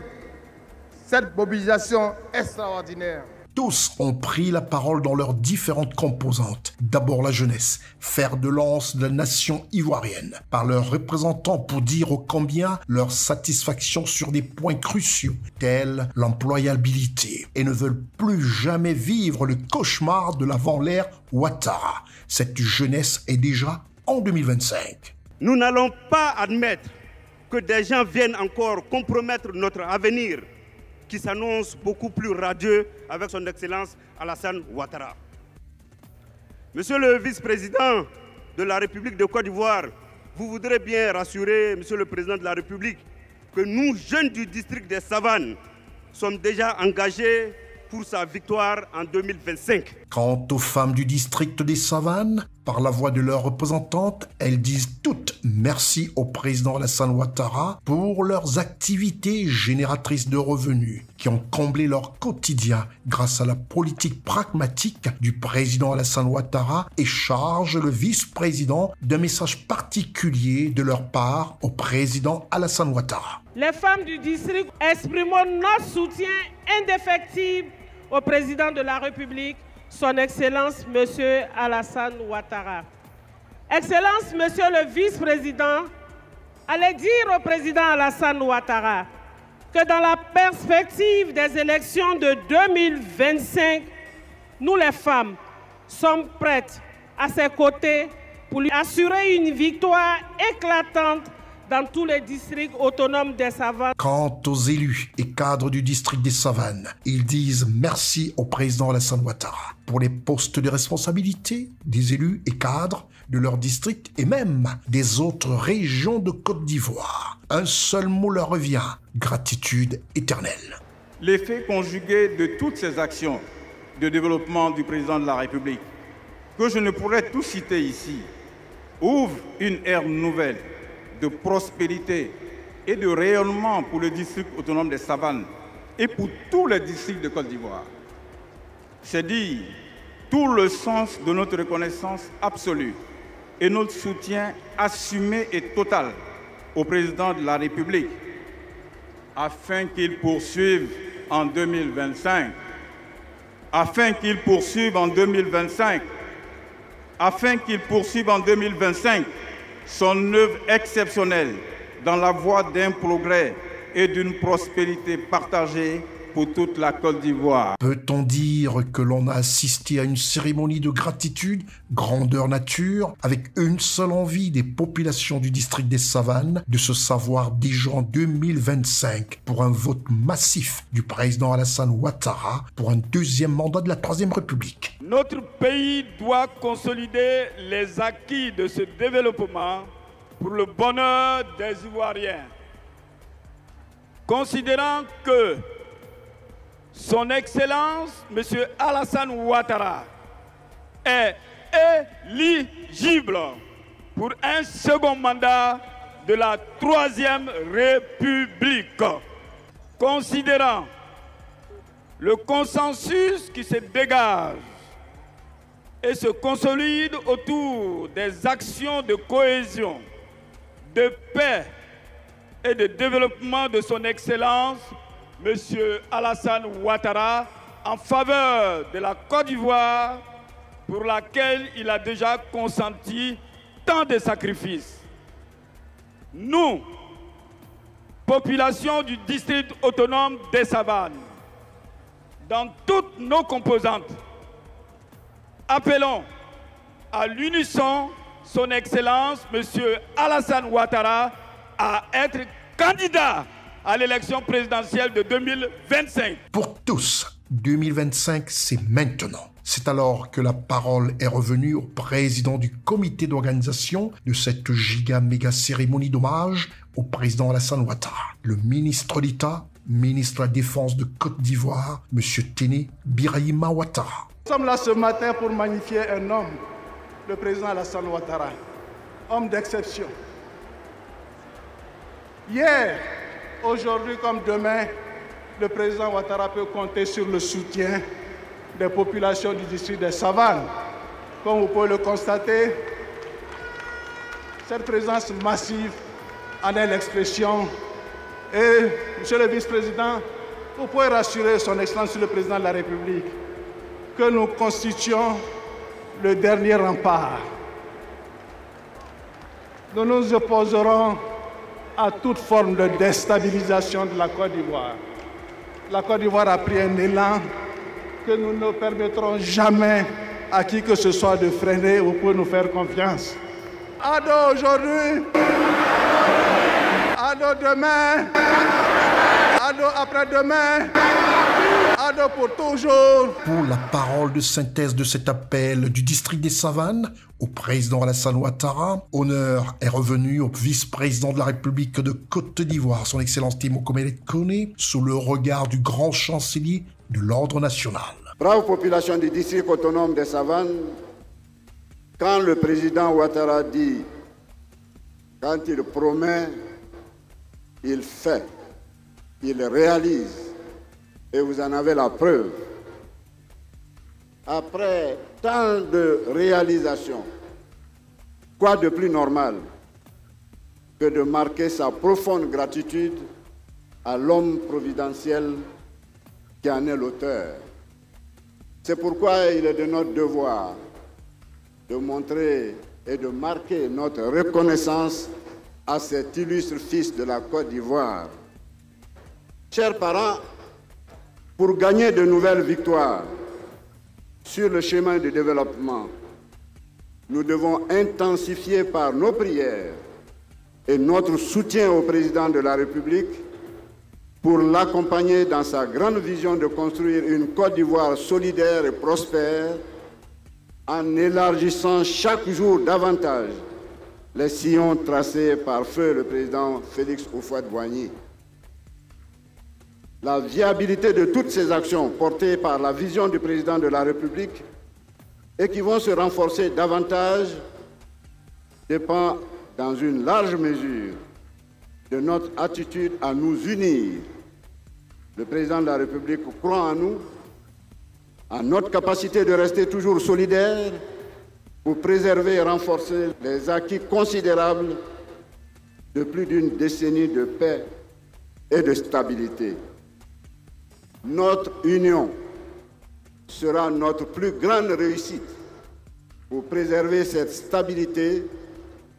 Speaker 19: cette mobilisation extraordinaire.
Speaker 2: Tous ont pris la parole dans leurs différentes composantes. D'abord la jeunesse, fer de lance de la nation ivoirienne, par leurs représentants pour dire ô combien leur satisfaction sur des points cruciaux, tels l'employabilité, et ne veulent plus jamais vivre le cauchemar de l'avant-l'ère Ouattara. Cette jeunesse est déjà en 2025.
Speaker 20: Nous n'allons pas admettre que des gens viennent encore compromettre notre avenir, qui s'annonce beaucoup plus radieux avec son Excellence Alassane Ouattara. Monsieur le vice-président de la République de Côte d'Ivoire, vous voudrez bien rassurer, Monsieur le Président de la République, que nous, jeunes du district des Savanes, sommes déjà engagés pour sa victoire en 2025.
Speaker 2: Quant aux femmes du district des Savanes, par la voix de leurs représentantes, elles disent toutes merci au président Alassane Ouattara pour leurs activités génératrices de revenus qui ont comblé leur quotidien grâce à la politique pragmatique du président Alassane Ouattara et chargent le vice-président d'un message particulier de leur part au président Alassane Ouattara.
Speaker 18: Les femmes du district exprimons notre soutien indéfectible au président de la République, son Excellence M. Alassane Ouattara. Excellence, Monsieur le vice-président, allez dire au président Alassane Ouattara que dans la perspective des élections de 2025, nous les femmes sommes prêtes à ses côtés pour lui assurer une victoire éclatante dans tous les districts autonomes des Savanes.
Speaker 2: Quant aux élus et cadres du district des Savanes, ils disent merci au président Alassane Ouattara pour les postes de responsabilité des élus et cadres de leur district et même des autres régions de Côte d'Ivoire. Un seul mot leur revient, gratitude éternelle.
Speaker 11: L'effet conjugué de toutes ces actions de développement du président de la République, que je ne pourrais tout citer ici, ouvre une ère nouvelle de prospérité et de rayonnement pour le district autonome des Savanes et pour tous les districts de Côte d'Ivoire. C'est dire tout le sens de notre reconnaissance absolue et notre soutien assumé et total au président de la République afin qu'il poursuive en 2025, afin qu'il poursuive en 2025, afin qu'il poursuive en 2025 son œuvre exceptionnelle dans la voie d'un progrès et d'une prospérité partagée pour toute la Côte d'Ivoire.
Speaker 2: Peut-on dire que l'on a assisté à une cérémonie de gratitude, grandeur nature, avec une seule envie des populations du district des Savanes de se savoir déjà en 2025 pour un vote massif du président Alassane Ouattara pour un deuxième mandat de la Troisième République.
Speaker 12: Notre pays doit consolider les acquis de ce développement pour le bonheur des Ivoiriens. Considérant que Son Excellence, M. Alassane Ouattara, est éligible pour un second mandat de la Troisième République. Considérant le consensus qui se dégage et se consolide autour des actions de cohésion, de paix et de développement de Son Excellence, M. Alassane Ouattara, en faveur de la Côte d'Ivoire, pour laquelle il a déjà consenti tant de sacrifices. Nous, population du district autonome des Savanes, dans toutes nos composantes, appelons à l'unisson Son Excellence, M. Alassane Ouattara, à être candidat à l'élection présidentielle de 2025.
Speaker 2: Pour tous, 2025, c'est maintenant. C'est alors que la parole est revenue au président du comité d'organisation de cette giga-méga cérémonie d'hommage au président Alassane Ouattara, le ministre d'État, ministre de la Défense de Côte d'Ivoire, M. Téné Birahima Ouattara.
Speaker 19: Nous sommes là ce matin pour magnifier un homme, le président Alassane Ouattara, homme d'exception. Hier, aujourd'hui comme demain, le président Ouattara peut compter sur le soutien des populations du district des Savanes. Comme vous pouvez le constater, cette présence massive en est l'expression. Et, Monsieur le vice-président, vous pouvez rassurer Son Excellence le président de la République que nous constituons le dernier rempart. Nous nous opposerons à toute forme de déstabilisation de la Côte d'Ivoire. La Côte d'Ivoire a pris un élan que nous ne permettrons jamais à qui que ce soit de freiner. Vous pouvez nous faire confiance. Ado aujourd'hui, Ado demain, Ado après-demain, Ado pour toujours.
Speaker 2: Pour la parole de synthèse de cet appel du district des Savanes au président Alassane Ouattara, honneur est revenu au vice-président de la République de Côte d'Ivoire, son Excellence Timo Okomele Kone, sous le regard du grand chancelier de l'ordre national.
Speaker 1: Brave population du district autonome des Savanes, quand le président Ouattara dit, quand il promet, il fait, il réalise. Et vous en avez la preuve. Après tant de réalisations, quoi de plus normal que de marquer sa profonde gratitude à l'homme providentiel qui en est l'auteur. C'est pourquoi il est de notre devoir de montrer et de marquer notre reconnaissance à cet illustre fils de la Côte d'Ivoire. Chers parents, pour gagner de nouvelles victoires sur le chemin du développement, nous devons intensifier par nos prières et notre soutien au président de la République pour l'accompagner dans sa grande vision de construire une Côte d'Ivoire solidaire et prospère en élargissant chaque jour davantage les sillons tracés par feu le président Félix Houphouët-Boigny. La viabilité de toutes ces actions portées par la vision du président de la République et qui vont se renforcer davantage dépend dans une large mesure de notre attitude à nous unir. Le président de la République croit en nous, en notre capacité de rester toujours solidaires pour préserver et renforcer les acquis considérables de plus d'une décennie de paix et de stabilité. Notre union sera notre plus grande réussite pour préserver cette stabilité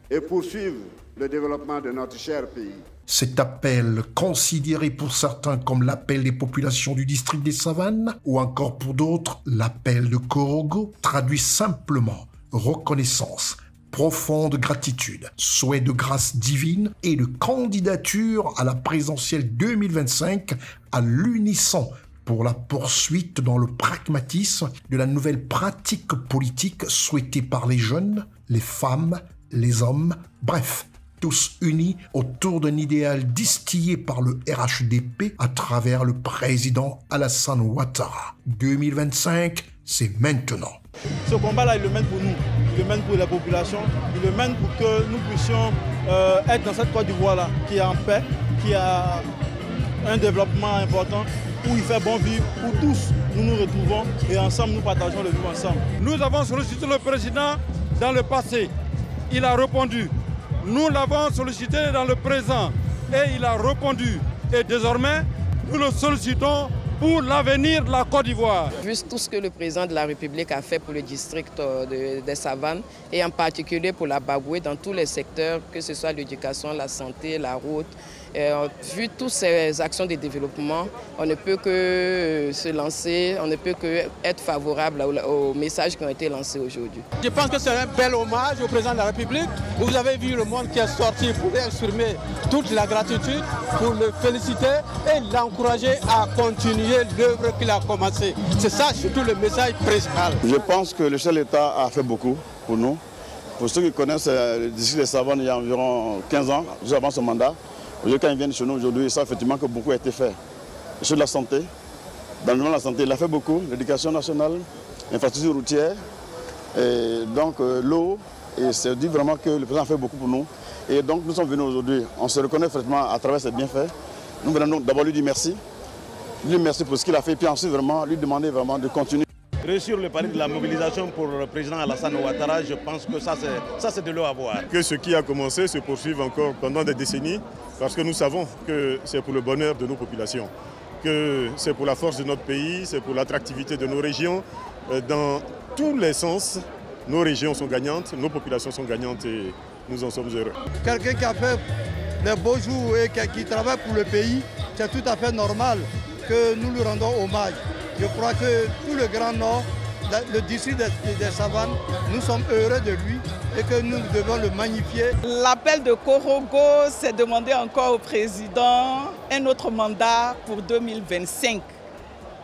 Speaker 1: et poursuivre le développement de notre cher pays.
Speaker 2: Cet appel, considéré pour certains comme l'appel des populations du district des Savanes, ou encore pour d'autres l'appel de Korogo, traduit simplement reconnaissance, profonde gratitude, souhait de grâce divine et de candidature à la présidentielle 2025 à l'unisson pour la poursuite dans le pragmatisme de la nouvelle pratique politique souhaitée par les jeunes, les femmes, les hommes, bref, tous unis autour d'un idéal distillé par le RHDP à travers le président Alassane Ouattara. 2025, c'est maintenant.
Speaker 21: Ce combat-là, il le mène pour nous, il le mène pour la population, il le mène pour que nous puissions être dans cette Côte d'Ivoire-là, qui est en paix, qui a un développement important, où il fait bon vivre, où tous nous nous retrouvons et ensemble nous partageons le vivre ensemble.
Speaker 22: Nous avons sollicité le président dans le passé, il a répondu. Nous l'avons sollicité dans le présent et il a répondu. Et désormais, nous le sollicitons pour l'avenir de la Côte d'Ivoire.
Speaker 23: Vu tout ce que le président de la République a fait pour le district des Savanes et en particulier pour la Baboué dans tous les secteurs, que ce soit l'éducation, la santé, la route, vu toutes ces actions de développement, on ne peut que se lancer, on ne peut que être favorable aux messages qui ont été lancés aujourd'hui.
Speaker 17: Je pense que c'est un bel hommage au président de la République. Vous avez vu le monde qui est sorti pour exprimer toute la gratitude, pour le féliciter et l'encourager à continuer l'œuvre qu'il a commencée. C'est ça surtout le message principal.
Speaker 24: Je pense que le chef de l'État a fait beaucoup pour nous. Pour ceux qui connaissent le district des Savanes, il y a environ 15 ans, juste avant son mandat. Quand ils viennent chez nous aujourd'hui, ils savent effectivement que beaucoup a été fait. Sur la santé, dans le domaine de la santé, il a fait beaucoup. L'éducation nationale, l'infrastructure routière, et donc l'eau. Et c'est dit vraiment que le président a fait beaucoup pour nous. Et donc nous sommes venus aujourd'hui. On se reconnaît vraiment à travers ces bienfaits. Nous venons d'abord lui dire merci. Lui merci pour ce qu'il a fait. Puis ensuite vraiment lui demander vraiment de continuer.
Speaker 25: Réussir le pari de la mobilisation pour le président Alassane Ouattara, je pense que ça c'est de l'eau à boire.
Speaker 27: Que ce qui a commencé se poursuive encore pendant des décennies, parce que nous savons que c'est pour le bonheur de nos populations, que c'est pour la force de notre pays, c'est pour l'attractivité de nos régions. Dans tous les sens, nos régions sont gagnantes, nos populations sont gagnantes et nous en sommes heureux.
Speaker 28: Quelqu'un qui a fait des beaux jours et qui travaille pour le pays, c'est tout à fait normal que nous lui rendons hommage. Je crois que tout le Grand Nord, le district des Savanes, nous sommes heureux de lui et que nous devons le magnifier.
Speaker 5: L'appel de Korogo, c'est demander encore au président un autre mandat pour 2025.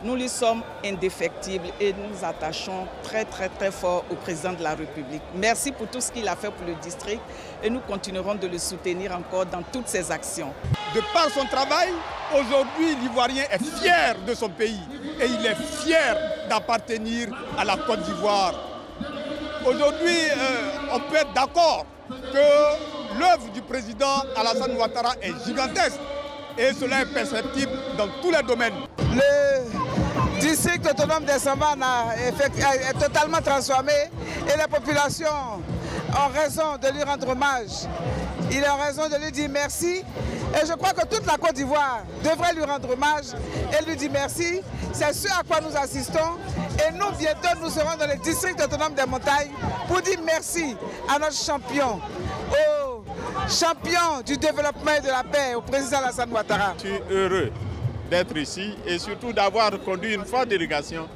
Speaker 5: nous lui sommes indéfectibles et nous nous attachons très fort au président de la République. Merci pour tout ce qu'il a fait pour le district et nous continuerons de le soutenir encore dans toutes ses actions.
Speaker 3: De par son travail, aujourd'hui l'Ivoirien est fier de son pays et il est fier d'appartenir à la Côte d'Ivoire. Aujourd'hui, on peut être d'accord que l'œuvre du président Alassane Ouattara est gigantesque et cela est perceptible dans tous les domaines.
Speaker 4: Le district autonome des Savanes est totalement transformé et les populations ont raison de lui rendre hommage. Il a raison de lui dire merci et je crois que toute la Côte d'Ivoire devrait lui rendre hommage et lui dire merci. C'est ce à quoi nous assistons et nous bientôt nous serons dans le district autonome des montagnes pour dire merci à notre champion, au champion du développement et de la paix, au président Alassane Ouattara.
Speaker 6: Je suis heureux d'être ici et surtout d'avoir conduit une forte délégation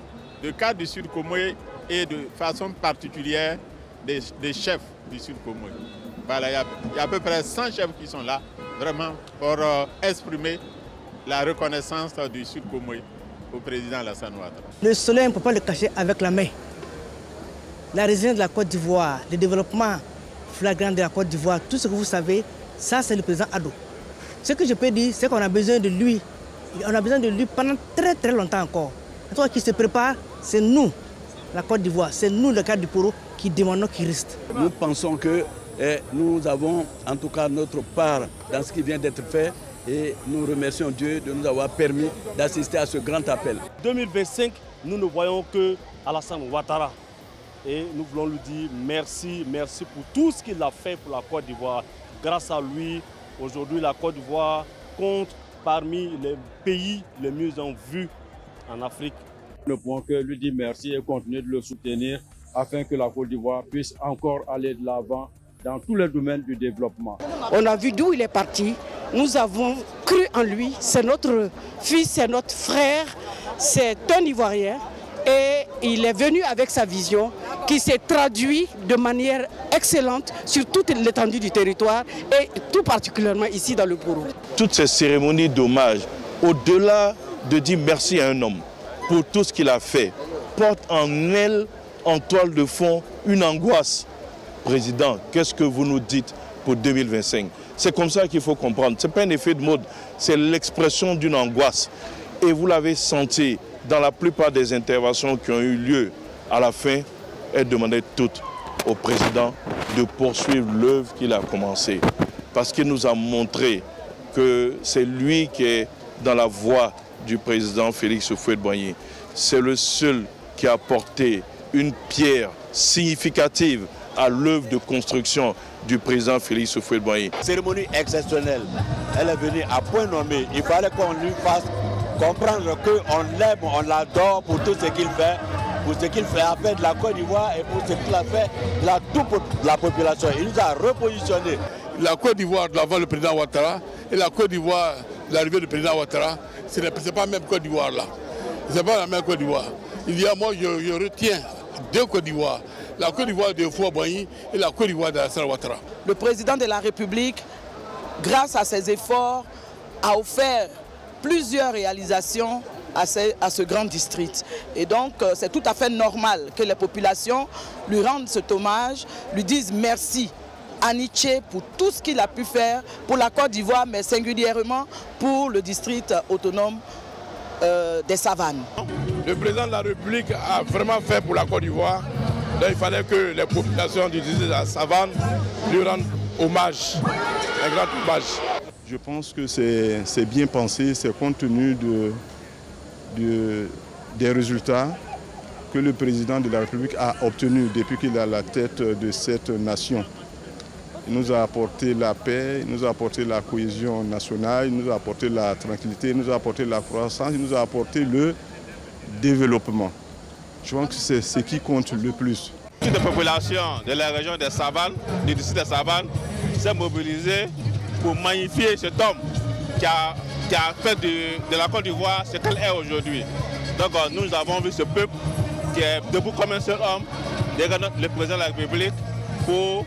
Speaker 6: de cadres du Sud Comoé et de façon particulière des chefs du Sud Comoé. Voilà, il y a à peu près 100 chefs qui sont là, vraiment, pour exprimer la reconnaissance du Sud Comoé au président Alassane Ouattara.
Speaker 7: Le soleil, on ne peut pas le cacher avec la main. La résilience de la Côte d'Ivoire, le développement flagrant de la Côte d'Ivoire, tout ce que vous savez, ça c'est le président Addo. Ce que je peux dire, c'est qu'on a besoin de lui. On a besoin de lui pendant très longtemps encore. Toi qui se prépare, c'est nous, la Côte d'Ivoire, c'est nous, le cadre du Poro, qui demandons qu'il reste.
Speaker 8: Nous pensons que nous avons en tout cas notre part dans ce qui vient d'être fait et nous remercions Dieu de nous avoir permis d'assister à ce grand appel.
Speaker 21: 2025, nous ne voyons que Alassane Ouattara et nous voulons lui dire merci pour tout ce qu'il a fait pour la Côte d'Ivoire. Grâce à lui, aujourd'hui la Côte d'Ivoire compte parmi les pays les mieux en vue en Afrique.
Speaker 9: Nous ne pouvons que lui dire merci et continuer de le soutenir afin que la Côte d'Ivoire puisse encore aller de l'avant dans tous les domaines du développement.
Speaker 13: On a vu d'où il est parti, nous avons cru en lui, c'est notre fils, c'est notre frère, c'est un Ivoirien et il est venu avec sa vision qui s'est traduite de manière excellente sur toute l'étendue du territoire et tout particulièrement ici dans le Poro.
Speaker 25: Toutes ces cérémonies d'hommage, au-delà de dire merci à un homme pour tout ce qu'il a fait, portent en elle, en toile de fond, une angoisse. Président, qu'est-ce que vous nous dites pour 2025? C'est comme ça qu'il faut comprendre. Ce n'est pas un effet de mode, c'est l'expression d'une angoisse. Et vous l'avez senti dans la plupart des interventions qui ont eu lieu à la fin. Elle demandait toutes au président de poursuivre l'œuvre qu'il a commencée. Parce qu'il nous a montré que c'est lui qui est dans la voie du président Félix Houphouët-Boigny. C'est le seul qui a porté une pierre significative à l'œuvre de construction du président Félix Houphouët-Boigny.
Speaker 26: Cérémonie exceptionnelle. Elle est venue à point nommé. Il fallait qu'on lui fasse comprendre qu'on l'aime, on l'adore pour tout ce qu'il fait, pour ce qu'il fait à faire de la Côte d'Ivoire et pour ce qu'il a fait de toute la population. Il nous a repositionné.
Speaker 29: La Côte d'Ivoire, avant le président Ouattara, et la Côte d'Ivoire, l'arrivée du président Ouattara, ce n'est pas la même Côte d'Ivoire là. Ce n'est pas la même Côte d'Ivoire. Moi, je retiens deux Côte d'Ivoire. La Côte d'Ivoire de Houphouët-Boigny et la Côte d'Ivoire d'Alassane Ouattara.
Speaker 5: Le président de la République, grâce à ses efforts, a offert plusieurs réalisations à ce grand district. Et donc, c'est tout à fait normal que les populations lui rendent cet hommage, lui disent merci à Nietzsche pour tout ce qu'il a pu faire pour la Côte d'Ivoire, mais singulièrement pour le district autonome des Savanes.
Speaker 29: Le président de la République a vraiment fait pour la Côte d'Ivoire. Donc il fallait que les populations du district de la Savane lui rendent hommage, un grand hommage.
Speaker 27: Je pense que c'est bien pensé, c'est compte tenu des résultats que le président de la République a obtenus depuis qu'il est à la tête de cette nation. Il nous a apporté la paix, il nous a apporté la cohésion nationale, il nous a apporté la tranquillité, il nous a apporté la croissance, il nous a apporté le développement. Je pense que c'est ce qui compte le plus.
Speaker 25: Toutes les populations de la région des Savanes, du district des Savanes, s'est mobilisée pour magnifier cet homme qui a fait de la Côte d'Ivoire ce qu'elle est aujourd'hui. Donc nous avons vu ce peuple qui est debout comme un seul homme, derrière le président de la République, pour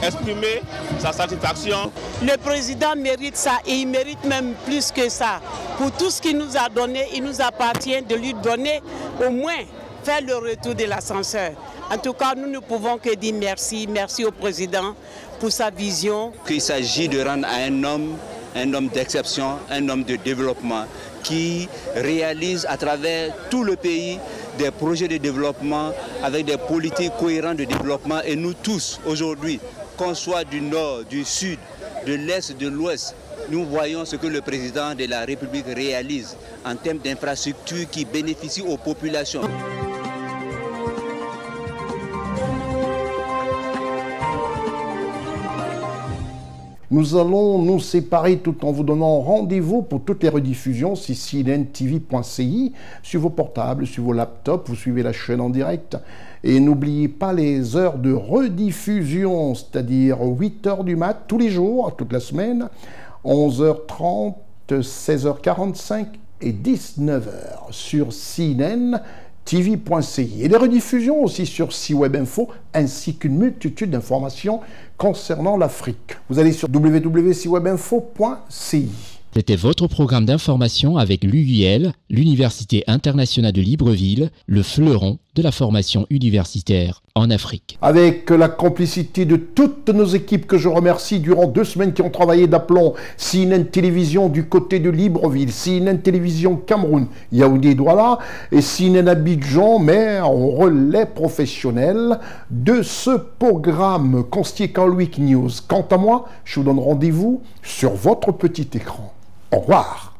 Speaker 26: exprimer sa satisfaction.
Speaker 13: Le président mérite ça et il mérite même plus que ça. Pour tout ce qu'il nous a donné, il nous appartient de lui donner au moins faire le retour de l'ascenseur. En tout cas, nous ne pouvons que dire merci. Merci au président pour sa vision.
Speaker 10: Il s'agit de rendre à un homme d'exception, un homme de développement qui réalise à travers tout le pays des projets de développement avec des politiques cohérentes de développement. Et nous tous, aujourd'hui, qu'on soit du nord, du sud, de l'est, de l'ouest, nous voyons ce que le président de la République réalise en termes d'infrastructures qui bénéficient aux populations.
Speaker 2: Nous allons nous séparer tout en vous donnant rendez-vous pour toutes les rediffusions sur cnntv.ci, sur vos portables, sur vos laptops, vous suivez la chaîne en direct. Et n'oubliez pas les heures de rediffusion, c'est-à-dire 8h du mat, tous les jours, toute la semaine, 11h30, 16h45 et 19h sur CNN. TV.ci et les rediffusions aussi sur CWeb Info ainsi qu'une multitude d'informations concernant l'Afrique. Vous allez sur www.cwebinfo.ci.
Speaker 11: C'était votre programme d'information avec l'UIL, l'Université internationale de Libreville, le fleuron de la formation universitaire en Afrique.
Speaker 2: Avec la complicité de toutes nos équipes que je remercie durant 2 semaines qui ont travaillé d'aplomb, CNN Télévision du côté de Libreville, CNN Télévision Cameroun, Yaoundé Douala et CNN Abidjan, mais en relais professionnel de ce programme Constier Week News. Quant à moi, je vous donne rendez-vous sur votre petit écran. Au revoir.